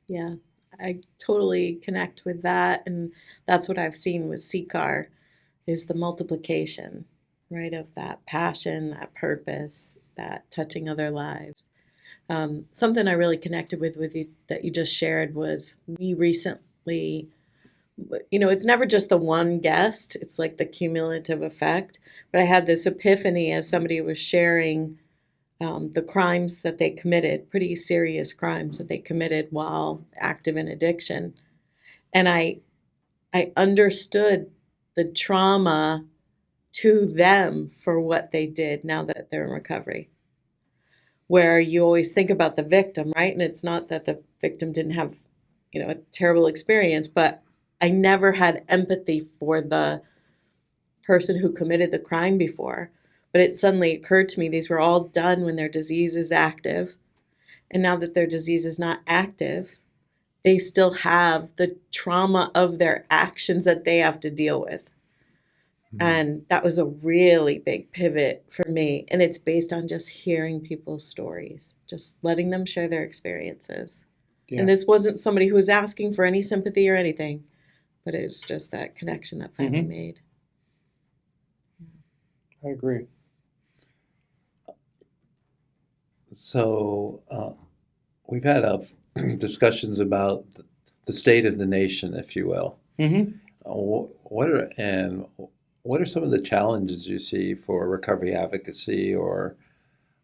Yeah, I totally connect with that, and that's what I've seen with CCAR is the multiplication. right? Of that passion, that purpose, that touching other lives. Something I really connected with you that you just shared was we recently, it's never just the one guest, it's like the cumulative effect. But I had this epiphany as somebody was sharing the crimes that they committed, pretty serious crimes that they committed while active in addiction. And I understood the trauma to them for what they did now that they're in recovery. Where you always think about the victim, right? And it's not that the victim didn't have, a terrible experience, but I never had empathy for the person who committed the crime before. But it suddenly occurred to me these were all done when their disease is active. And now that their disease is not active, they still have the trauma of their actions that they have to deal with. And that was a really big pivot for me. And it's based on just hearing people's stories, just letting them share their experiences. Yeah. And this wasn't somebody who was asking for any sympathy or anything, but it was just that connection that finally made. I agree. So we've had discussions about the state of the nation, if you will. What are some of the challenges you see for recovery advocacy or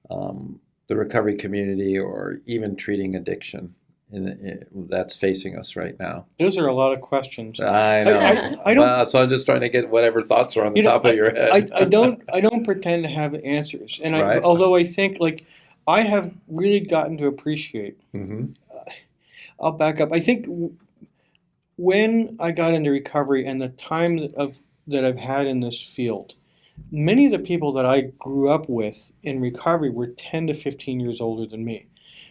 the recovery community or even treating addiction that's facing us right now? Those are a lot of questions. I know. I don't. So I'm just trying to get whatever thoughts are on the top of your head. I don't pretend to have answers, and although I think I have really gotten to appreciate. I'll back up. I think when I got into recovery and the time that I've had in this field, many of the people that I grew up with in recovery were 10 to 15 years older than me.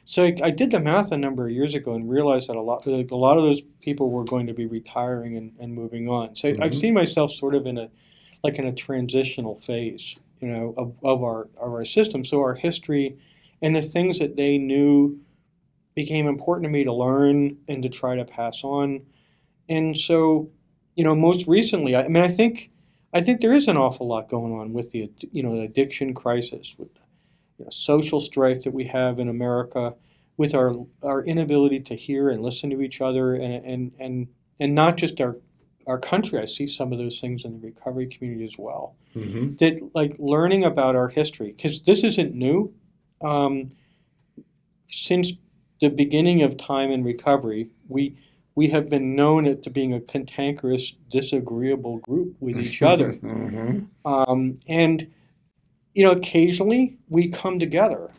So I did the math a number of years ago and realized that a lot of those people were going to be retiring and moving on. So I've seen myself sort of in a transitional phase, of our system. So our history and the things that they knew became important to me to learn and to try to pass on. And so, most recently, I think there is an awful lot going on with the addiction crisis, with social strife that we have in America, with our inability to hear and listen to each other, and not just our country. I see some of those things in the recovery community as well. That learning about our history, because this isn't new. Since the beginning of time in recovery, we have been known to being a cantankerous, disagreeable group with each other. And, occasionally we come together.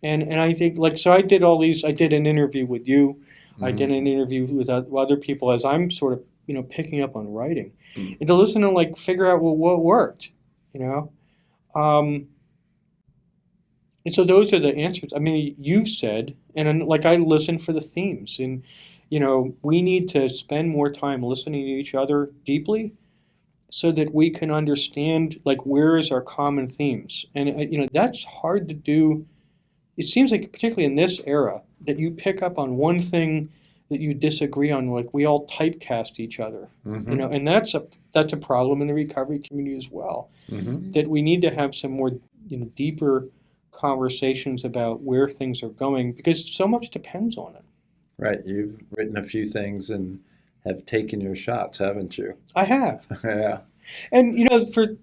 And I think, so I did I did an interview with you. I did an interview with other people as I'm sort of, picking up on writing. And to listen and, figure out, what worked, And so those are the answers. I mean, you've said, and I listen for the themes. And, we need to spend more time listening to each other deeply so that we can understand, where is our common themes. And, that's hard to do. It seems like, particularly in this era, that you pick up on one thing that you disagree on, we all typecast each other, and that's a problem in the recovery community as well, that we need to have some more, deeper conversations about where things are going, because so much depends on it. Right. You've written a few things and have taken your shots, haven't you? I have. Yeah. And for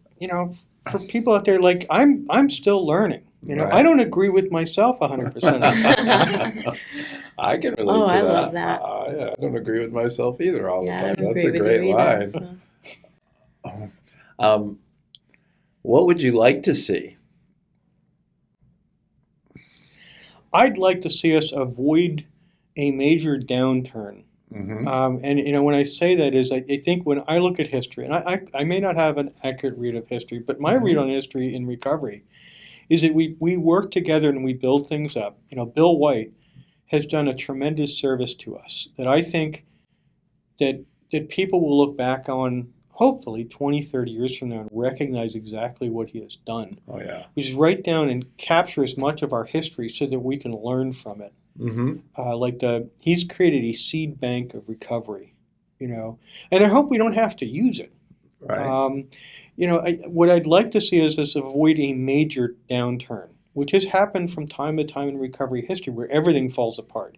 people out there, I'm still learning. Right. I don't agree with myself 100%. I can relate to that. I love that. Yeah, I don't agree with myself either all the time. That's a with great you line. What would you like to see? I'd like to see us avoid a major downturn. And when I say that is, I think when I look at history, and I may not have an accurate read of history, but my read on history in recovery is that we work together and we build things up. Bill White has done a tremendous service to us that I think that people will look back on, hopefully 20, 30 years from now, and recognize exactly what he has done. Oh, yeah. Which is write down and capture as much of our history so that we can learn from it. He's created a seed bank of recovery, and I hope we don't have to use it. Right. what I'd like to see is this avoid a major downturn, which has happened from time to time in recovery history where everything falls apart.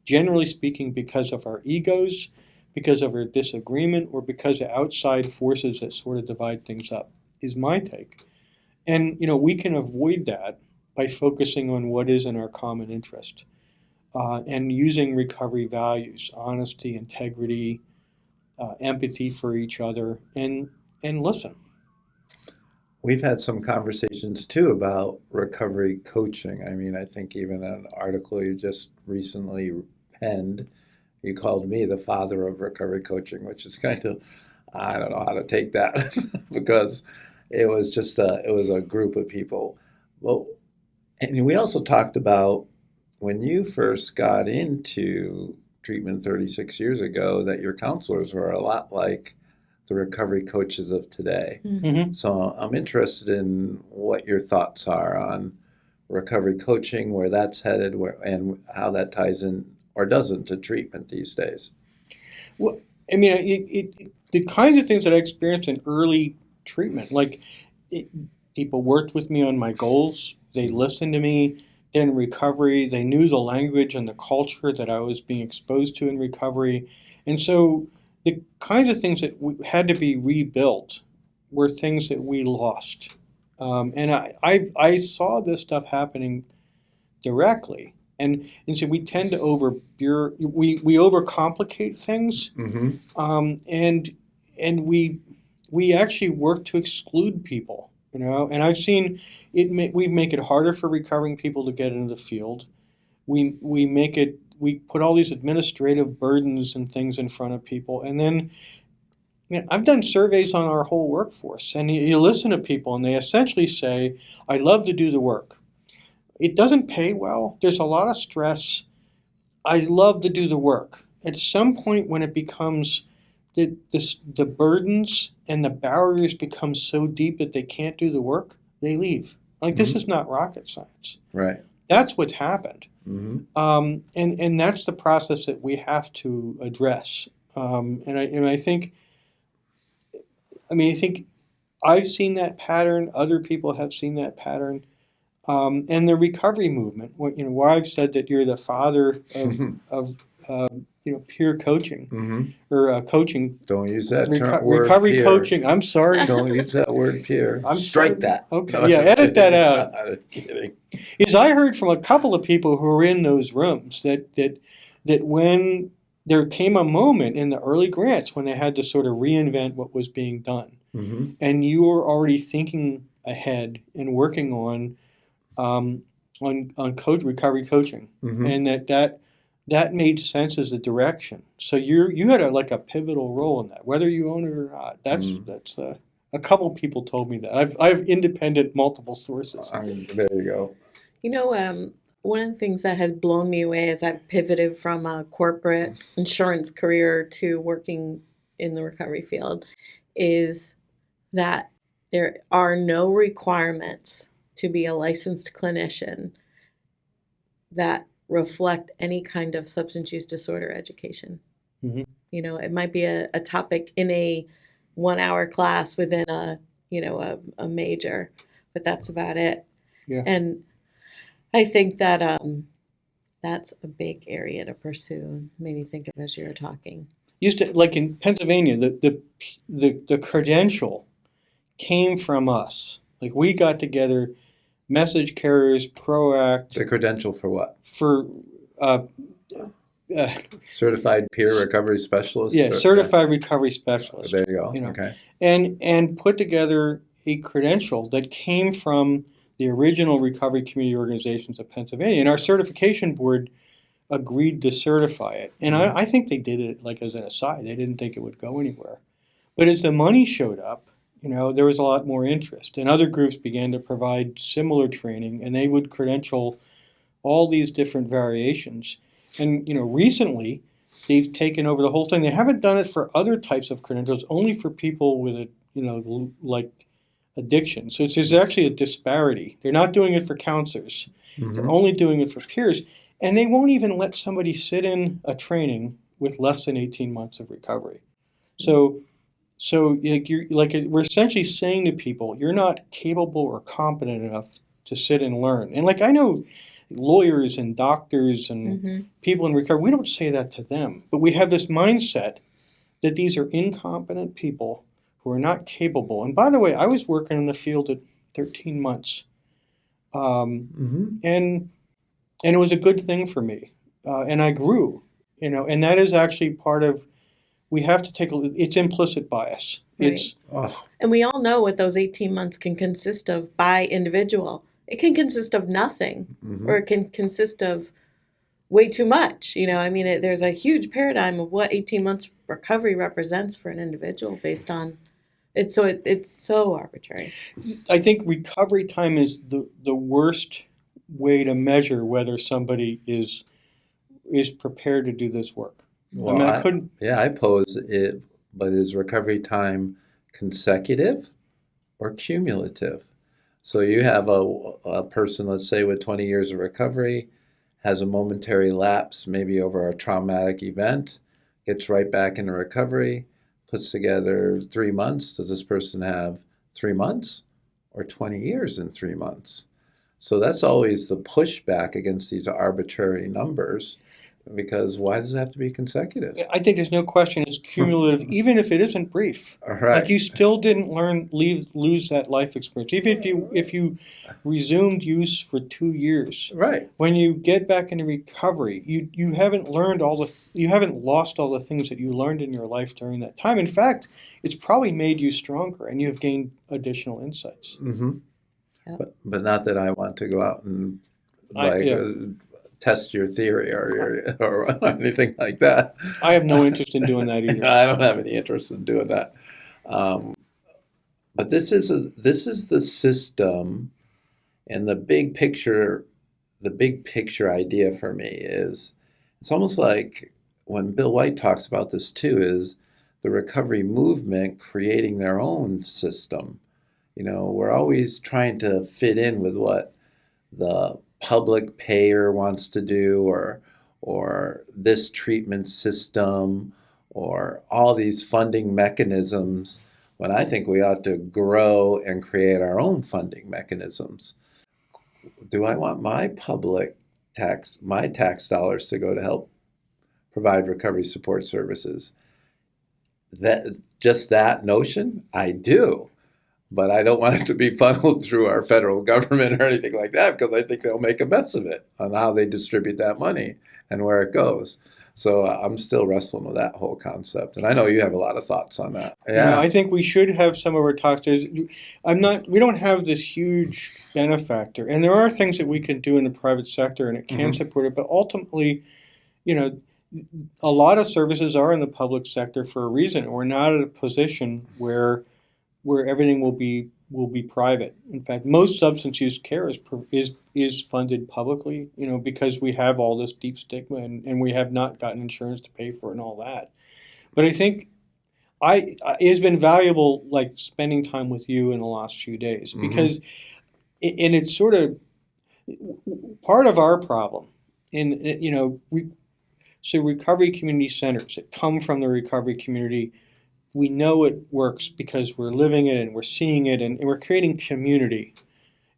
Generally speaking, because of our egos, because of our disagreement, or because of outside forces that sort of divide things up, is my take. And, we can avoid that by focusing on what is in our common interest and using recovery values, honesty, integrity, empathy for each other, and listen. We've had some conversations too about recovery coaching. I mean, I think even an article you just recently penned, you called me the father of recovery coaching, which is kind of, I don't know how to take that because it was just it was a group of people. Well, and we also talked about when you first got into treatment 36 years ago, that your counselors were a lot like the recovery coaches of today. Mm-hmm. So I'm interested in what your thoughts are on recovery coaching, where that's headed, and how that ties in or doesn't to treatment these days. Well, I mean, the kinds of things that I experienced in early treatment, people worked with me on my goals. They listened to me. Then in recovery, they knew the language and the culture that I was being exposed to in recovery. And so the kinds of things that had to be rebuilt were things that we lost. And I saw this stuff happening directly. And so we tend to we overcomplicate things, Mm-hmm. and we actually work to exclude people, And I've seen we make it harder for recovering people to get into the field. We put all these administrative burdens and things in front of people, and then I've done surveys on our whole workforce, and you listen to people, and they essentially say, "I love to do the work. It doesn't pay well. There's a lot of stress. I love to do the work." At some point when it becomes the burdens and the barriers become so deep that they can't do the work, they leave. This is not rocket science. Right. That's what's happened. Mm-hmm. And that's the process that we have to address. I think I've seen that pattern. Other people have seen that pattern. And the recovery movement, where I've said that you're the father of peer coaching, Mm-hmm. or coaching. Don't use that word recovery peer. Coaching. I'm sorry. Don't use that word peer. Strike that. Okay. No, Yeah, edit that out. I'm kidding. Is I heard from a couple of people who were in those rooms that when there came a moment in the early grants when they had to sort of reinvent what was being done, Mm-hmm. and you were already thinking ahead and working on recovery coaching, Mm-hmm. and that made sense as a direction. So you had a pivotal role in that, whether you own it or not. That's a couple people told me that. I have independent multiple sources. There you go. One of the things that has blown me away as I've pivoted from a corporate insurance career to working in the recovery field is that there are no requirements to be a licensed clinician that reflect any kind of substance use disorder education. Mm-hmm. It might be a topic in a 1-hour class within a major, but that's about it. Yeah. And I think that that's a big area to pursue. Made me think of as you were talking. Used to, like in Pennsylvania, the credential came from us. Like we got together, message carriers, PROACT. The credential for what? For certified peer recovery specialist. Yeah, certified recovery specialist. There you go. Okay. And put together a credential that came from the original recovery community organizations of Pennsylvania, and our certification board agreed to certify it. And I think they did it as an aside. They didn't think it would go anywhere. But as the money showed up, there was a lot more interest, and other groups began to provide similar training, and they would credential all these different variations. And recently, they've taken over the whole thing. They haven't done it for other types of credentials, only for people with addiction. So there's actually a disparity. They're not doing it for counselors. Mm-hmm. They're only doing it for peers. And they won't even let somebody sit in a training with less than 18 months of recovery. So So we're essentially saying to people, you're not capable or competent enough to sit and learn. And I know lawyers and doctors and people in recovery, we don't say that to them, but we have this mindset that these are incompetent people who are not capable. And by the way, I was working in the field at 13 months, and it was a good thing for me, and I grew, and that is actually part of. We have to it's implicit bias. Right. It's And we all know what those 18 months can consist of by individual. It can consist of nothing, or it can consist of way too much. There's a huge paradigm of what 18 months recovery represents for an individual based on it. So it's so arbitrary. I think recovery time is the worst way to measure whether somebody is prepared to do this work. Well, I pose it, but is recovery time consecutive or cumulative? So you have a person, let's say, with 20 years of recovery, has a momentary lapse, maybe over a traumatic event, gets right back into recovery, puts together 3 months. Does this person have 3 months or 20 years in 3 months? So that's always the pushback against these arbitrary numbers. Because why does it have to be consecutive? I think there's no question it's cumulative, even if it isn't brief. Right. You still didn't lose that life experience. Even if you resumed use for 2 years. Right. When you get back into recovery, you haven't learned you haven't lost all the things that you learned in your life during that time. In fact, it's probably made you stronger, and you've gained additional insights. Yep. But not that I want to go out and test your theory or anything like that. I have no interest in doing that either. I don't have any interest in doing that. But this is the system, and the big picture idea for me is it's almost like when Bill White talks about this too, is the recovery movement creating their own system. We're always trying to fit in with what the public payer wants to do, or this treatment system, or all these funding mechanisms, when I think we ought to grow and create our own funding mechanisms. Do I want my tax dollars to go to help provide recovery support services? That notion, I do. But I don't want it to be funneled through our federal government or anything like that, because I think they'll make a mess of it on how they distribute that money and where it goes. So I'm still wrestling with that whole concept. And I know you have a lot of thoughts on that. Yeah, I think we should have some of our doctors. We don't have this huge benefactor. And there are things that we can do in the private sector, and it can support it. But ultimately, a lot of services are in the public sector for a reason. We're not at a position where everything will be private. In fact, most substance use care is funded publicly, because we have all this deep stigma, and we have not gotten insurance to pay for it and all that. But I think it has been valuable, spending time with you in the last few days, because and it's sort of part of our problem. So recovery community centers that come from the recovery community, we know it works because we're living it and we're seeing it, and we're creating community.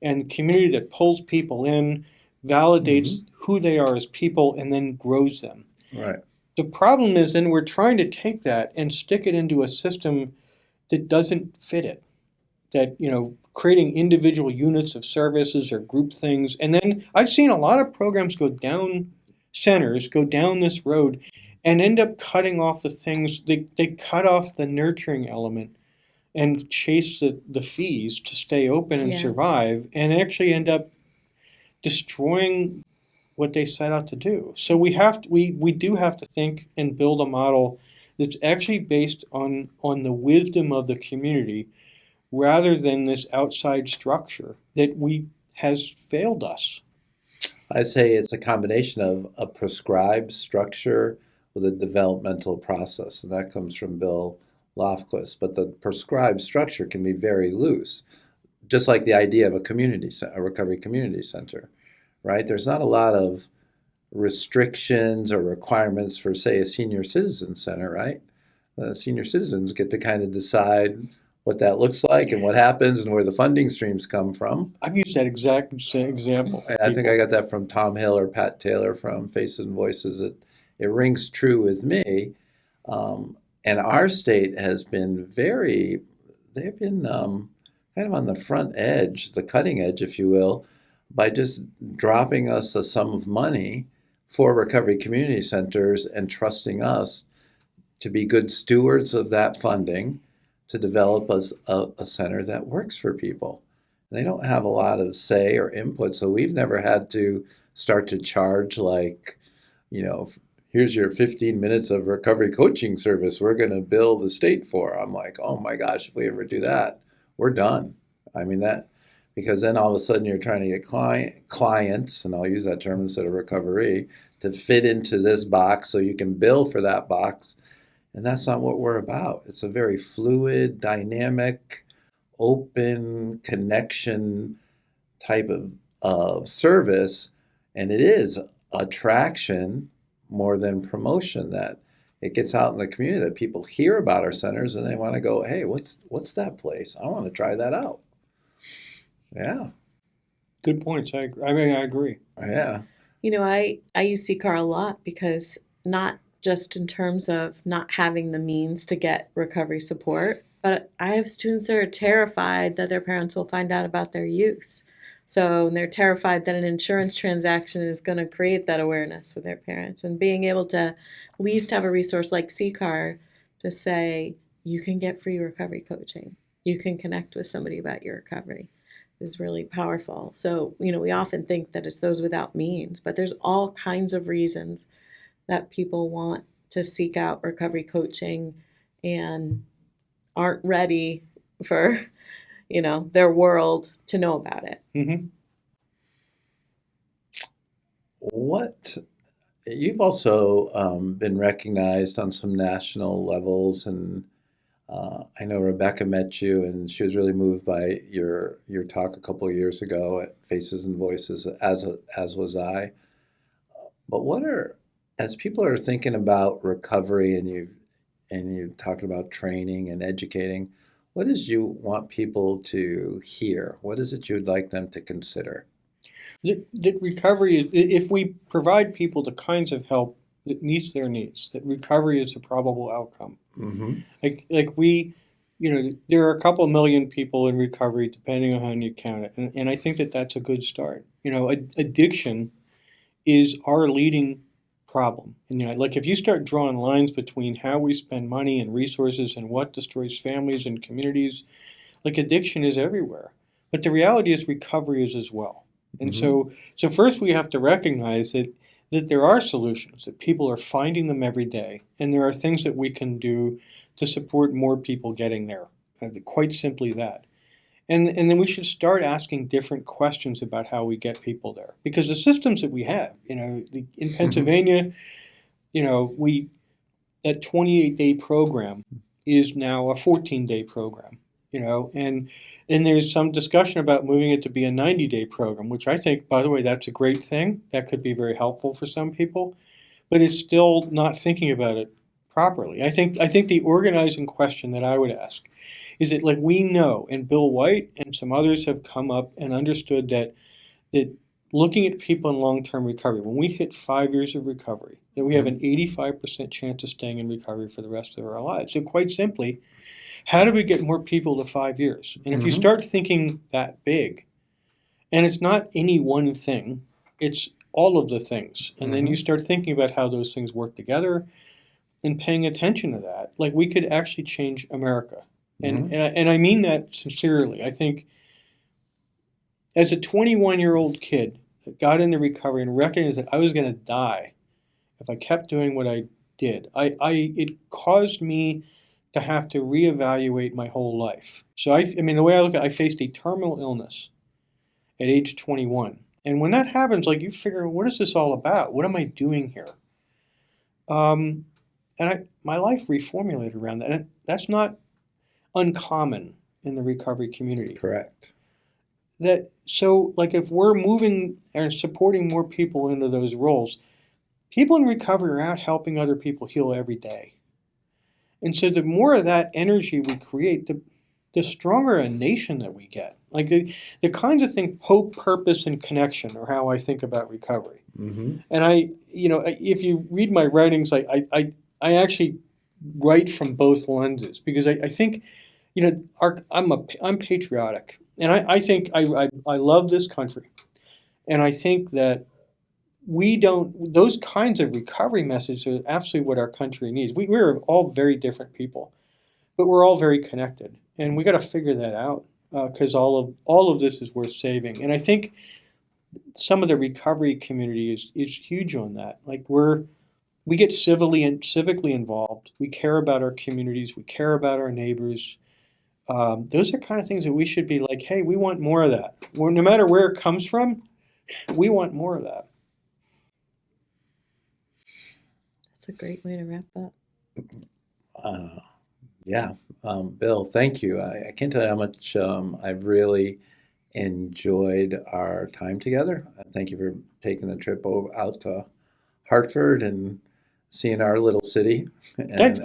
And community that pulls people in, validates who they are as people, and then grows them. Right. The problem is then we're trying to take that and stick it into a system that doesn't fit it. That, creating individual units of services or group things. And then I've seen a lot of programs go down this road and end up cutting off the things. They cut off the nurturing element and chase the fees to stay open and survive, and actually end up destroying what they set out to do. So we do have to think and build a model that's actually based on the wisdom of the community, rather than this outside structure that has failed us. I say it's a combination of a prescribed structure with a developmental process, and that comes from Bill Lofquist. But the prescribed structure can be very loose, just like the idea of a recovery community center, right? There's not a lot of restrictions or requirements for, say, a senior citizen center, right? senior citizens get to kind of decide what that looks like and what happens and where the funding streams come from. I've used that exact example. I think I got that from Tom Hill or Pat Taylor from Faces and Voices. It rings true with me. And our state has been they've been kind of on the front edge, the cutting edge, if you will, by just dropping us a sum of money for recovery community centers and trusting us to be good stewards of that funding to develop a center that works for people. And they don't have a lot of say or input, so we've never had to start to charge like, here's your 15 minutes of recovery coaching service we're going to bill the state for. I'm like, oh my gosh, if we ever do that, we're done. I mean, because then all of a sudden you're trying to get clients, and I'll use that term instead of recovery, to fit into this box so you can bill for that box. And that's not what we're about. It's a very fluid, dynamic, open connection type of service. And it is attraction more than promotion, that it gets out in the community, that people hear about our centers and they want to go, hey, what's that place? I want to try that out. Yeah. Good points. I agree. Yeah. I use CCAR a lot because not just in terms of not having the means to get recovery support, but I have students that are terrified that their parents will find out about their use. So they're terrified that an insurance transaction is going to create that awareness with their parents. And being able to at least have a resource like CCAR to say, you can get free recovery coaching. You can connect with somebody about your recovery is really powerful. So, we often think that it's those without means, but there's all kinds of reasons that people want to seek out recovery coaching and aren't ready for, their world to know about it. Mm-hmm. You've also been recognized on some national levels, and I know Rebecca met you, and she was really moved by your talk a couple of years ago at Faces and Voices, as was I. But as people are thinking about recovery, and you're talking about training and educating, what is you want people to hear? What is it you'd like them to consider? That recovery, if we provide people the kinds of help that meets their needs, that recovery is a probable outcome. Mm-hmm. There are a couple million people in recovery, depending on how you count it. And I think that that's a good start. Addiction is our leading problem. And if you start drawing lines between how we spend money and resources and what destroys families and communities, addiction is everywhere. But the reality is recovery is as well. And Mm-hmm. so first we have to recognize that there are solutions, that people are finding them every day, and there are things that we can do to support more people getting there. Quite simply that. And then we should start asking different questions about how we get people there. Because the systems that we have, in Pennsylvania, that 28-day program is now a 14-day program, and there's some discussion about moving it to be a 90-day program, which I think, by the way, that's a great thing. That could be very helpful for some people, but it's still not thinking about it properly. I think the organizing question that I would ask is that, we know, and Bill White and some others have come up and understood that looking at people in long-term recovery, when we hit 5 years of recovery, that we have an 85% chance of staying in recovery for the rest of our lives. So quite simply, how do we get more people to 5 years? And if you start thinking that big, and it's not any one thing, it's all of the things, and then you start thinking about how those things work together and paying attention to that, we could actually change America. And I mean that sincerely. I think as a 21-year-old kid that got into recovery and recognized that I was going to die if I kept doing what I did, it caused me to have to reevaluate my whole life. So the way I look at it, I faced a terminal illness at age 21. And when that happens, you figure, what is this all about? What am I doing here? And my life reformulated around that. And that's not uncommon in the recovery community. Correct. If we're moving and supporting more people into those roles, people in recovery are out helping other people heal every day. And so the more of that energy we create, the stronger a nation that we get. Like the kinds of things, hope, purpose, and connection are how I think about recovery. Mm-hmm. And if you read my writings, I actually write from both lenses because I think, I'm patriotic, and I think I love this country, and I think that those kinds of recovery messages are absolutely what our country needs. We're all very different people, but we're all very connected, and we got to figure that out because all of this is worth saving. And I think some of the recovery community is huge on that. Like we get civically involved. We care about our communities. We care about our neighbors. Those are kind of things that we should be like, hey, we want more of that. No matter where it comes from, we want more of that. That's a great way to wrap up. Bill, thank you. I can't tell you how much I've really enjoyed our time together. Thank you for taking the trip out to Hartford and seeing our little city. And,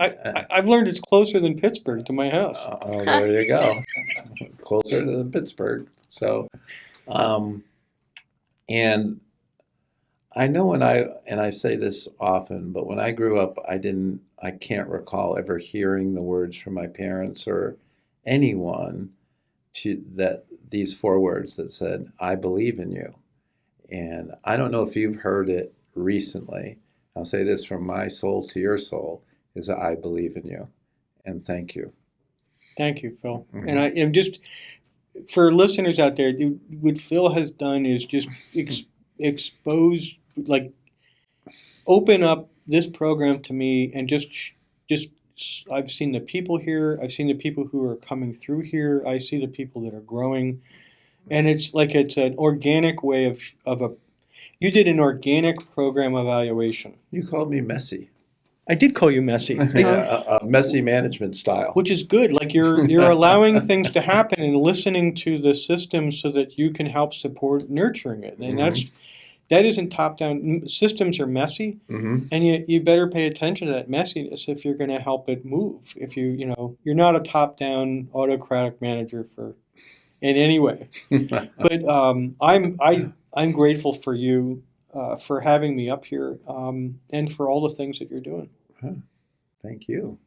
I've learned it's closer than Pittsburgh to my house. Oh, there you go. Closer to Pittsburgh. So, and I know and I say this often, but when I grew up, I can't recall ever hearing the words from my parents or anyone these 4 words that said, I believe in you. And I don't know if you've heard it recently. I'll say this from my soul to your soul is that I believe in you. And thank you. Thank you, Phil. Mm-hmm. And I am just, for listeners out there, what Phil has done is just expose, open up this program to me and just I've seen the people here. I've seen the people who are coming through here. I see the people that are growing. And it's an organic way you did an organic program evaluation. You called me messy. I did call you messy. A messy management style. Which is good. Like you're allowing things to happen and listening to the system so that you can help support nurturing it. And that isn't top-down. Systems are messy, and you better pay attention to that messiness if you're going to help it move. If you're not a top-down autocratic manager in any way. But I'm grateful for you for having me up here and for all the things that you're doing. Thank you.